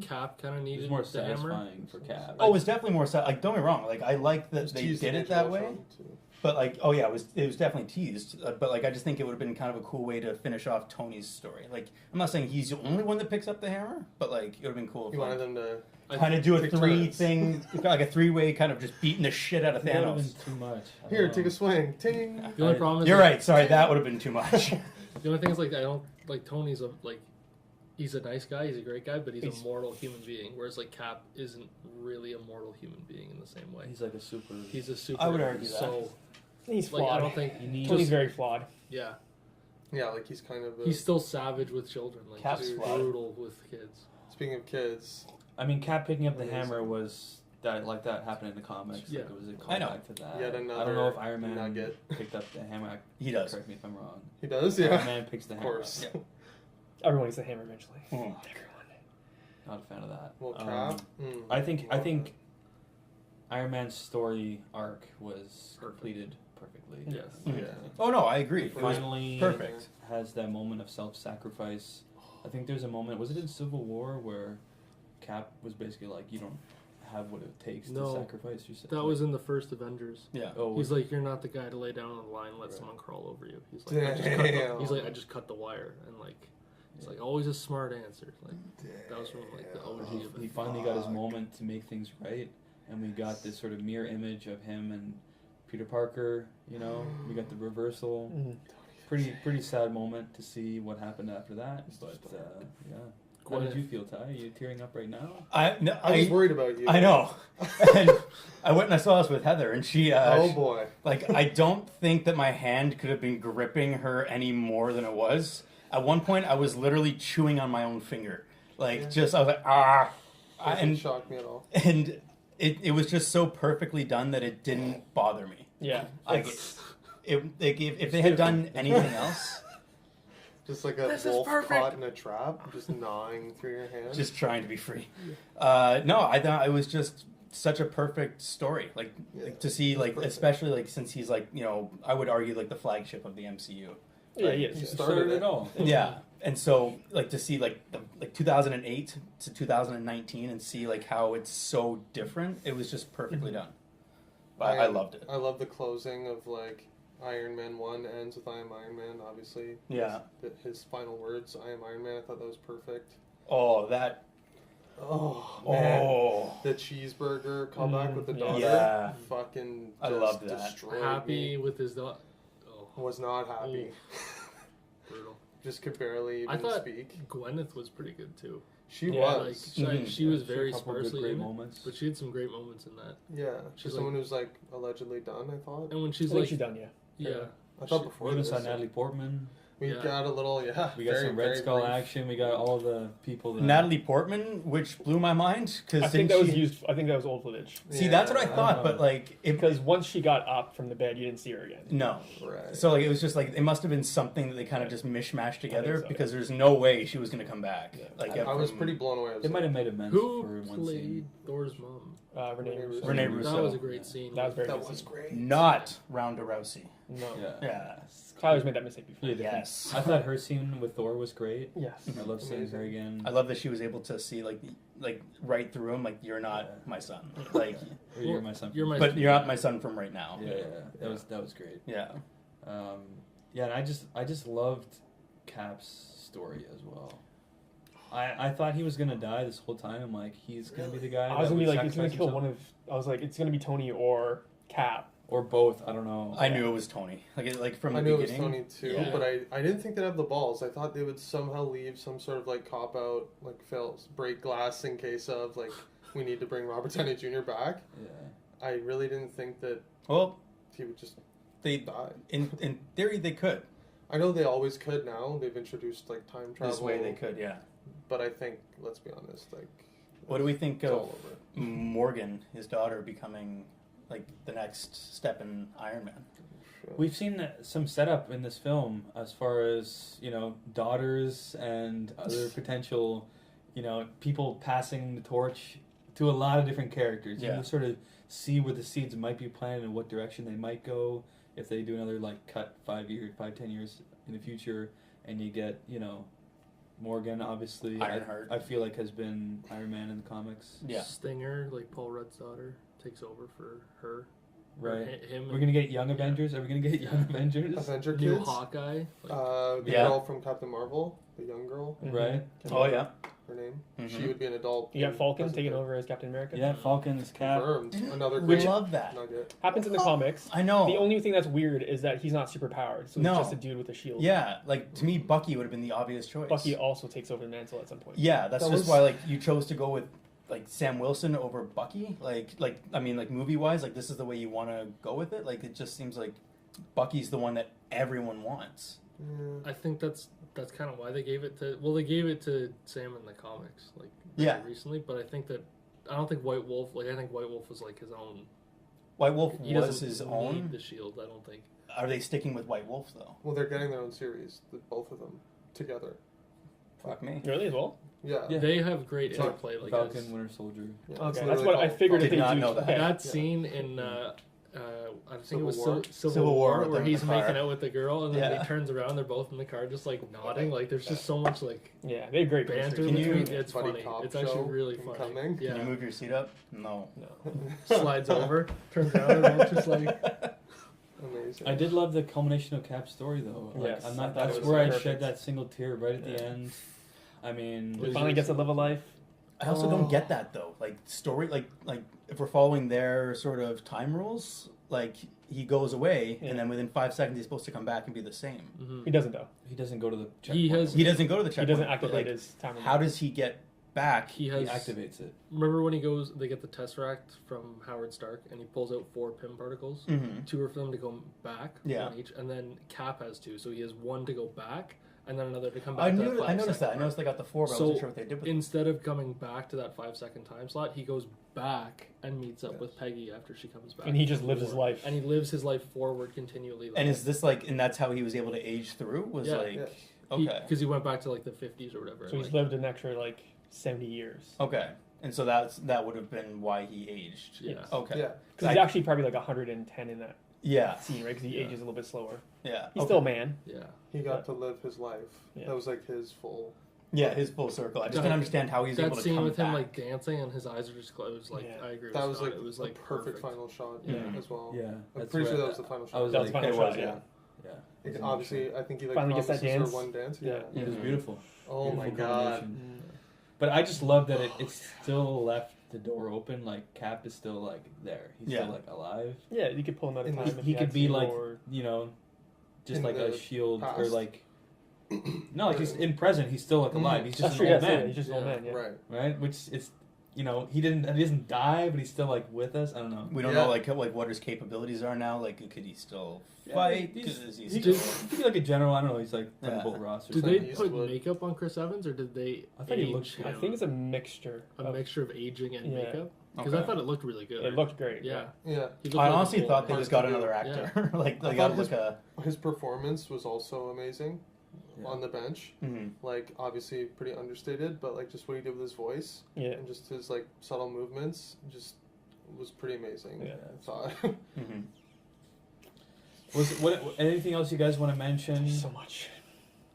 Cap kind of It needed was more the hammer. satisfying for Cap. Oh, it was definitely more. Like, don't get me wrong. Like, I like that It was they teased did in it that intro way. film, too. But like, oh yeah, it was definitely teased. But like, I just think it would have been kind of a cool way to finish off Tony's story. Like, I'm not saying he's the only one that picks up the hammer, but like, it would have been cool. He wanted them to. kind of do a take three turns. thing, like a 3-way, kind of just beating the shit out of That would have Thanos. been too much. I Here, don't take know. a swing. Ting. The only I- problem is You're like, right. Sorry, that would have been too much. The only thing is like I don't like Tony's he's a nice guy, he's a great guy, but he's a mortal human being. Whereas like Cap isn't really a mortal human being in the same way. He's like a super. He's a super. I would argue that. So He's like flawed. I don't think You need- Tony's just- very flawed. yeah. Yeah, like he's kind of. He's still savage with children, like Cap's just flawed. brutal with kids. Speaking of kids, I mean, Cap picking up the Amazing. hammer was that happened in the comics. Yeah. Like, it was a I know. callback to that. Yet I don't another know if Iron Man nugget. picked up the hammer. He does. Correct me if I'm wrong. he does, Iron yeah. Man picks the Of hammer. course. up. Everyone gets the hammer eventually. Mhm. Everyone. Not a fan of that. Well, Um, Cap. I think Iron Man's story arc was completed perfectly. Yes. Mhm. Yeah. Oh no, I agree. He It was finally perfect. has that moment of self-sacrifice. I think there's a moment. Was it in Civil War where Cap was basically like, "You don't have what it takes No. to sacrifice yourself." That was in the first Avengers. Yeah. Oh, He's like, you're not the guy to lay down on the line and let Right. someone crawl over you. He's like, I just cut the wire, and like, it's like always a smart answer. Like that was from like the OG of he it. finally got his moment to make things right, and we got this sort of mirror image of him and Peter Parker. We got the reversal. Mhm. Pretty sad moment to see what happened after that. But yeah, how did you feel, Ty? Are you tearing up right now? I was worried about you. I know. And I went and I saw this with Heather, and she. Oh boy. Like, I don't think that my hand could have been gripping her any more than it was. At one point, I was literally chewing on my own finger. Like, Yeah. just, I was like, ah. Doesn't And, shock me at all. and it was just so perfectly done that it didn't bother me. Yeah. Like, if they had done anything else, Just like a wolf caught in a trap, just gnawing through your hand. just trying to be free. No, I thought it was just such a perfect story. Like to see, like, Perfect. especially, like, since he's, like, I would argue, like, the flagship of the MCU. Yeah, he is. You Started started it it. all. Yeah. and so like to see like 2008 to 2019 and see like how it's so different, it was just perfectly done. I loved it. I love the closing of like Iron Man 1 ends with I am Iron Man, obviously. Yeah. His final words, I am Iron Man, I thought that was perfect. Oh, that. Oh, man. Oh. The cheeseburger callback with the daughter. Yeah. Fucking I just loved that. destroyed Happy me. with his daughter. Oh, Was not happy. brutal. Just could barely even I thought speak. Gwyneth was pretty good too. She Yeah, Like was. she was She had very a couple sparsely great in it, moments. but she had some great moments in that. Yeah. She's She's someone who's like allegedly done, I thought. And when I she's think like, she's done, yeah. yeah, I thought She- before We even this. saw Natalie Portman. We Yeah. got a little, We got some Red Skull action. We got all the people that Natalie Portman, which blew my mind because I think that was used. I think that was old footage. See, that's what I thought, Yeah. but like Because once she got up from the bed, you didn't see her again. no. Right. So like it was just like it must have been something that they kind of just mishmashed together so, because there's no way she was going to come back. Yeah. Like I was from- pretty blown away. I was They might like, have made amends who for one played scene. Thor's mom? Renee Renee Russo. Renee That Russo. was a great scene. That was very that good was scene. great. not Ronda Rousey. No. Yeah. Yeah. Tyler's made that mistake before. Really different. Yes. I thought her scene with Thor was great. Yes. I love seeing her again. I love that she was able to see like right through him, like you're not Yeah. my son, like, Or you're my son. You're my- but you're not my son from right now. Yeah, that was great. Yeah. Yeah, and I just loved Cap's story as well. I thought he was gonna die this whole time. I'm like, he's gonna be the guy. I was that gonna be would like, it's gonna sacrifice kill himself. one of. I was like, it's gonna be Tony or Cap. or both. I don't know. I knew it was Tony. Like from the I knew beginning. it was Tony too, Yeah. but I didn't think they'd have the balls. I thought they would somehow leave some sort of like cop out, like break glass in case of like we need to bring Robert Downey Jr. back. Yeah. I really didn't think that Well, he would just they die. in theory they could. I know they always could now. They've introduced like time travel. This way they could, yeah. But I think, let's be honest, like What do we think it's of all over. Morgan, his daughter, becoming like the next step in Iron Man? We've seen some setup in this film as far as, daughters and other potential, people passing the torch to a lot of different characters. Yeah. You sort of see where the seeds might be planted and what direction they might go if they do another cut 10 years in the future, and you get, Morgan, obviously, Ironheart. I feel like has been Iron Man in the comics. Yeah. Stinger, like Paul Rudd's daughter, takes over for her. Right. Him. We're going to get Young Avengers? Are we going to get Young Avengers? Avenger New kids. Hawkeye. Like, The Yeah. girl from Captain Marvel, the young girl, Right? Oh yeah. her name. Mhm. She would be an adult. You got Falcon present taking day. over as Captain America. Yeah, Falcon's Cap. Confirmed. Another We great love that. nugget. Happens in the comics. I know. The only thing that's weird is that he's not super powered, so he's No. just a dude with a shield. Yeah, like to me, Bucky would have been the obvious choice. Bucky also takes over the mantle at some point. Yeah, that's That just was- why you chose to go with Sam Wilson over Bucky. Movie wise, this is the way you want to go with it. Like it just seems like Bucky's the one that everyone wants. Yeah. I think that's kind of why they gave it to. Well, they gave it to Sam in the comics, Yeah. recently. But I don't think White Wolf. I think White Wolf was his own. White Wolf He was doesn't his need own. the shield. I don't think. Are they sticking with White Wolf though? Well, they're getting their own series, both of them together. Fuck me. Really as well? Yeah. Yeah. They have great So, interplay. Falcon, as- Winter Soldier. Yeah, it's Okay, that's literally what I called figured. Did If they not do know that. that. That Yeah. scene in I think Civil it was War? Civil War with where them in he's the car. making out with the girl and then Yeah. he turns around, they're both in the car just nodding. There's just so much Yeah, they have great banter chemistry. Can you- between. It's Buddy funny. cop It's actually show really funny. incoming? Can you Yeah, move your seat up? No. No. slides over, turns around, and both just Amazing. I did love the culmination of Cap's story, though. Yes, I'm I not. thought it That's was where I perfect. shed that single tear right at the Yeah. end. I mean, He finally gets a love of life. I also don't get that though. Story, if we're following their sort of time rules, he goes away Yeah. and then within 5 seconds he's supposed to come back and be the same. He doesn't though. he doesn't go to the He checkpoint. has- He doesn't go to the He checkpoint. doesn't but, activate his time. How does he get back? He He has. activates it. Remember when he goes? They get the Tesseract from Howard Stark, and he pulls out 4 Pym particles. Mhm. 2 are for them to go back, Yeah. one each, and then Cap has 2, so he has 1 to go back, and then another to come back. I to knew. that I noticed 5-second that. I mark. noticed they got the 4, but I So, wasn't sure what they did with it. Instead of coming back to that 5-second time slot, he goes back and meets up Yes. with Peggy after she comes back. And he just lives his forward. life. And he lives his life forward continually. And is this and that's how he was able to age through? Was Yeah. Yeah. okay, Because he went back to the 50s or whatever. So and, he's lived an extra 70 years. okay, and so that would have been why he aged. Yeah. Okay. Yeah. Because he's actually probably 110 in that Yeah. scene, right? Because he Yeah. ages a little bit slower. Yeah. He's still a man. Yeah. He got to live his life. Yeah. That was like his full. Yeah, his full circle. I just That- didn't understand how he's able That to scene come with back. him like dancing and his eyes are just closed. Like Yeah. I agree. That with was Scott. like it was a like perfect final shot Yeah. as well. Yeah, I'm that's pretty sure where that was the final shot. I was That was like, the final it shot. was, Yeah. yeah. Like, obviously, I think he like Finally gets that promises her dance. one dance. Yeah. Yeah. It was Mhm. beautiful. Oh my Beautiful god. combination. But I just love that it still left the door open. Like Cap is still like there. He's Yeah. still like alive. Yeah, you could pull him out of And time. if He you could had be to, like or- you know, just In like a the shield or past? like. No, like he's in present. He's still like alive. He's That's just true. an old Yes, yeah, man, he's just an old man. Yeah. Right. right? Which is he doesn't die, but he's still like with us. I don't know. We don't Yeah. know like what his capabilities are now. Like, could he still Yeah, fight? he's- Is he He still... could be like a general. I don't know. He's like Yeah. Thunderbolt Ross or Did something. they He's put wood. makeup on Chris Evans or did they? I thought he age looked him? I think it's a mixture. a mixture of aging and Yeah. makeup because Okay. I thought it looked really good. It looked great. Yeah. Yeah. He looked I like a honestly full thought they man. just got another actor. like I they got thought like a. His performance was also amazing Yeah. on the bench. Mhm. Like, obviously pretty understated, but like just what he did with his voice Yeah. and just his like subtle movements just was pretty amazing. Yeah. I thought. Mhm. What anything else you guys want to mention? So much.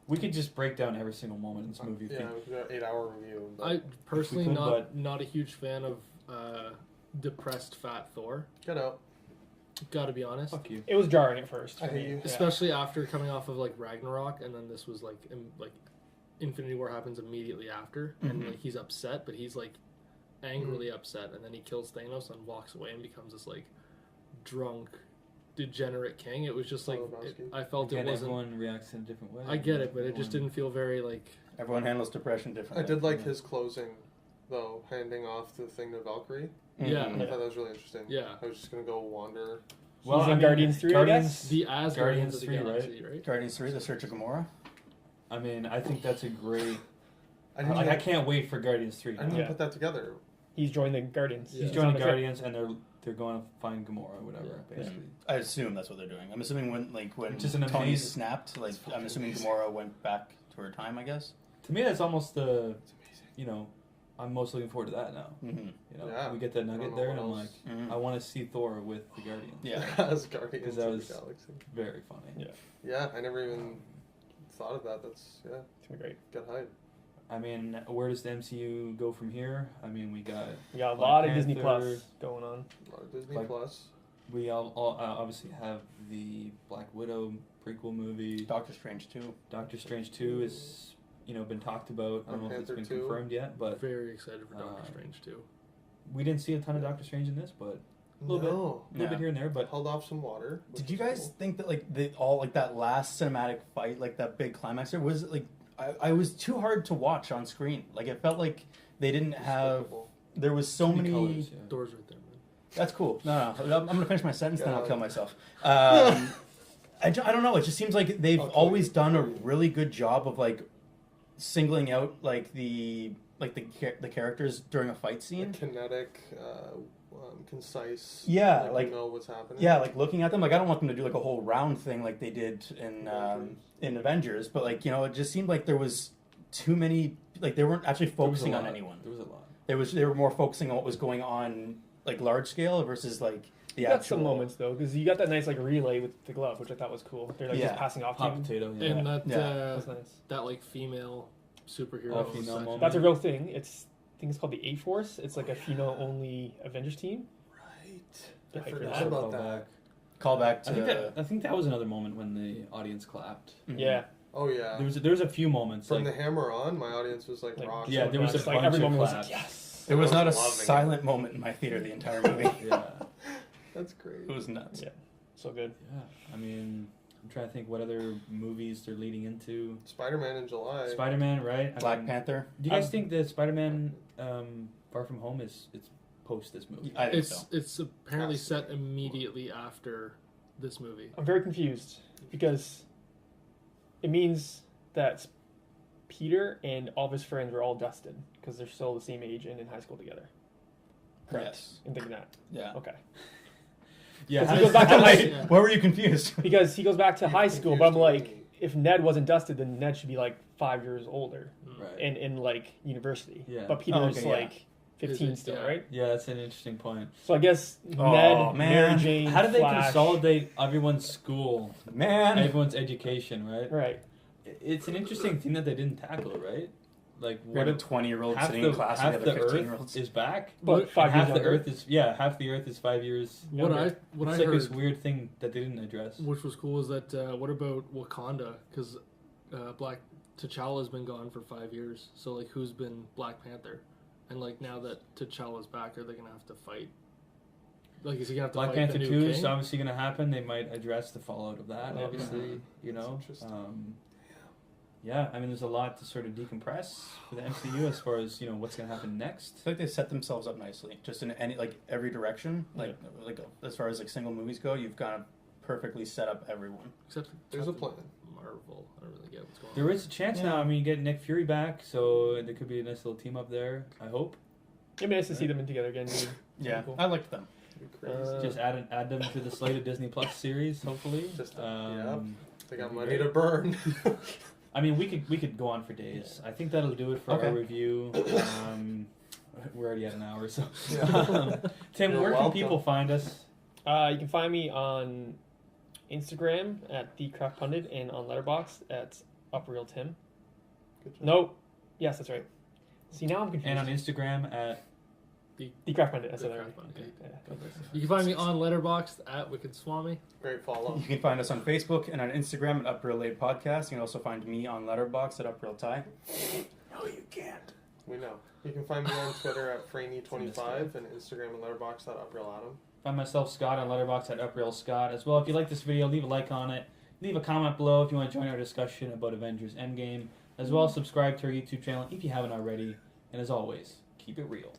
We could just break down every single moment in this movie. Yeah, we got an 8-hour review. but I personally could, not a huge fan of depressed fat Thor. Get out. Got to be honest. Fuck you. It was jarring at first. I for hate me. you. Yeah. Especially after coming off of like Ragnarok, and then this was like Infinity War happens immediately after, and Mhm. like he's upset, but he's like angrily upset, and then he kills Thanos and walks away and becomes this like drunk, degenerate king. It was just like I felt Again, it wasn't. everyone reacts in a different way. I get it, but it just didn't feel very like. Everyone handles depression I differently. did like Yeah. his closing, though, handing off the thing to Valkyrie. Yeah. Mhm. I thought that was really interesting. Yeah. I was just gonna go wander. Well, He's I in mean, Guardians 3, I Guardians. guess? The Asgardians Guardians of the 3, right? Galaxy, right? Guardians 3, The Search of Gamora. I mean, I think that's a great. I didn't, Like, even, I can't wait for Guardians 3. I didn't Yeah. even put that together. He's joined the Guardians. Yeah. He's on joining the trip. Guardians, and they're going to find Gamora or whatever. Yeah. Basically, I assume that's what they're doing. I'm assuming when Which is an Tony amazing- snapped, like It's I'm assuming amazing. Gamora went back to her time. I guess. to me, that's almost the. It's amazing. You know, I'm most looking forward to that now. Mm-hmm. You know, Yeah. we get that I don't nugget know there, what and I'm like, else. Mhm. I want to see Thor with the Guardians. Yeah. As Guardians Because that of was- the Galaxy. Very funny. Yeah. Yeah, I never even thought of that. That's, yeah, It's gonna be great. good hype. I mean, where does the MCU go from here? I mean, we got We got a Black lot of Disney Panther. Plus going on. A lot of Disney Like- Plus. we all obviously have the Black Widow prequel movie. Doctor Strange too. Doctor Strange 2 is been talked about. I don't know if it's Panther been 2. confirmed yet, but Very excited for Doctor Uh, Strange too. we didn't see a ton of Doctor Strange in this, but a little No. a little Yeah. bit here and there. But Held off some water. which Did you was guys cool. think that like that last cinematic fight, like that big climax there was like I was too hard to watch on screen. Like it felt like they didn't have. Despicable. There was so many. colors, yeah. Doors right there, man. That's cool. No, I'm gonna finish my sentence, then I'll God. kill myself. I don't know. It just seems like they've I'll kill always you. done a really good job of like singling out like the characters during a fight scene. Kinetic, concise. Yeah, like like- you know what's happening. Yeah, like looking at them, like I don't want them to do like a whole round thing like they did in Avengers, but like it just seemed like there was too many. Like they weren't actually there was a focusing on lot. anyone. There was a lot. They were more focusing on what was going on like large scale versus like the You got actual some moments though, because you got that nice like relay with the glove, which I thought was cool. They're like Yeah. just passing off to Hot you. potato. Yeah. And that Yeah. That's nice. that like female superhero. All female section. moment. That's a real thing. I think it's called the A Force. It's like a female-only Avengers team. Right. Yeah, I I forgot forgot about Callback. that. call back to. I think that was another moment when the audience clapped. Mhm. Yeah, Oh yeah. There was a few moments From like the hammer on, my audience was like, like rock. Yeah, there was a it's like bunch every of moment was claps. like yes. There was I not a was loving it. silent moment in my theater the entire movie. yeah. That's great. It was nuts. Yeah. So good. Yeah, I mean, I'm trying to think what other movies they're leading into. Spider-Man in July. Spider-Man, right? I Black mean, Panther. Do you guys think that Spider-Man Far From Home it's post this movie? I think so. It's apparently Has to set be. immediately after this movie. I'm very confused because it means that Peter and all of his friends were all dusted because they're still the same age and in high school together. Correct. Yes. I'm thinking that. Yeah. Okay. Yeah, Because he goes back to high Yeah. Where were you confused? because he goes back to high school, but I'm Confused like, me. if Ned wasn't dusted, then Ned should be like 5 years older right. in like university. Yeah. But Peter's okay, yeah. like 15 still, yeah. right? Yeah, that's an interesting point. So I guess Oh, Ned, Mary man. Jane, How do they Flash, consolidate everyone's school, Man, everyone's education, right? Right. It's an interesting thing that they didn't tackle, right? Like, we had a what 20-year-old half sitting the, in class half with the the other 15-year-olds. Earth is back. But What- And 5 half years the younger. Earth is half the Earth is 5 years. What Younger. I It's heard, like this weird thing that they didn't address. which was cool, is that what about Wakanda? Because Black T'Challa's been gone for 5 years. So like, who's been Black Panther? And like, now that T'Challa's back, are they gonna have to fight? Like, is he gonna have to Black fight Panther the 2 new is king? obviously going to happen. They might address the fallout of that, Oh, obviously, you know. interesting. Yeah, I mean, there's a lot to sort of decompress for the MCU as far as, what's going to happen next. I feel like they set themselves up nicely, just in every direction. Like as far as like single movies go, you've kind of perfectly set up everyone. Except There's a plan. Marvel. I don't really get what's going on. There is a chance now. I mean, you get Nick Fury back, so there could be a nice little team up there, I hope. It'd be nice to see them in together again. Dude. Yeah, Cool. I liked them. Crazy. Just add them to the slated Disney Plus series, hopefully. Just, Um, They got money to burn. I mean, we could go on for days. I think that'll do it for Okay. our review. We're already at an hour, so. Yeah. Tim, You're where can welcome. people find us? You can find me on Instagram at TheCraftPundit and on Letterboxd at UpRealTim. Good job. Nope. Yes, that's right. See, now I'm confused. And on Instagram at. TheCraftPundit. That's The what I Craft Pundit. Yeah. You can find me on Letterboxd at Wicked Swami. Great follow. You can find us on Facebook and on Instagram at Up Real Late Podcast. You can also find me on Letterboxd at Up Real Ty. No, you can't. We know. You can find me on Twitter at Franey25 and Instagram and Letterboxd at UpRealAdam. Find myself, Scott, on Letterboxd at UpRealScott. As well, if you like this video, leave a like on it. Leave a comment below if you want to join our discussion about Avengers Endgame. As well, subscribe to our YouTube channel if you haven't already. And as always, keep it real.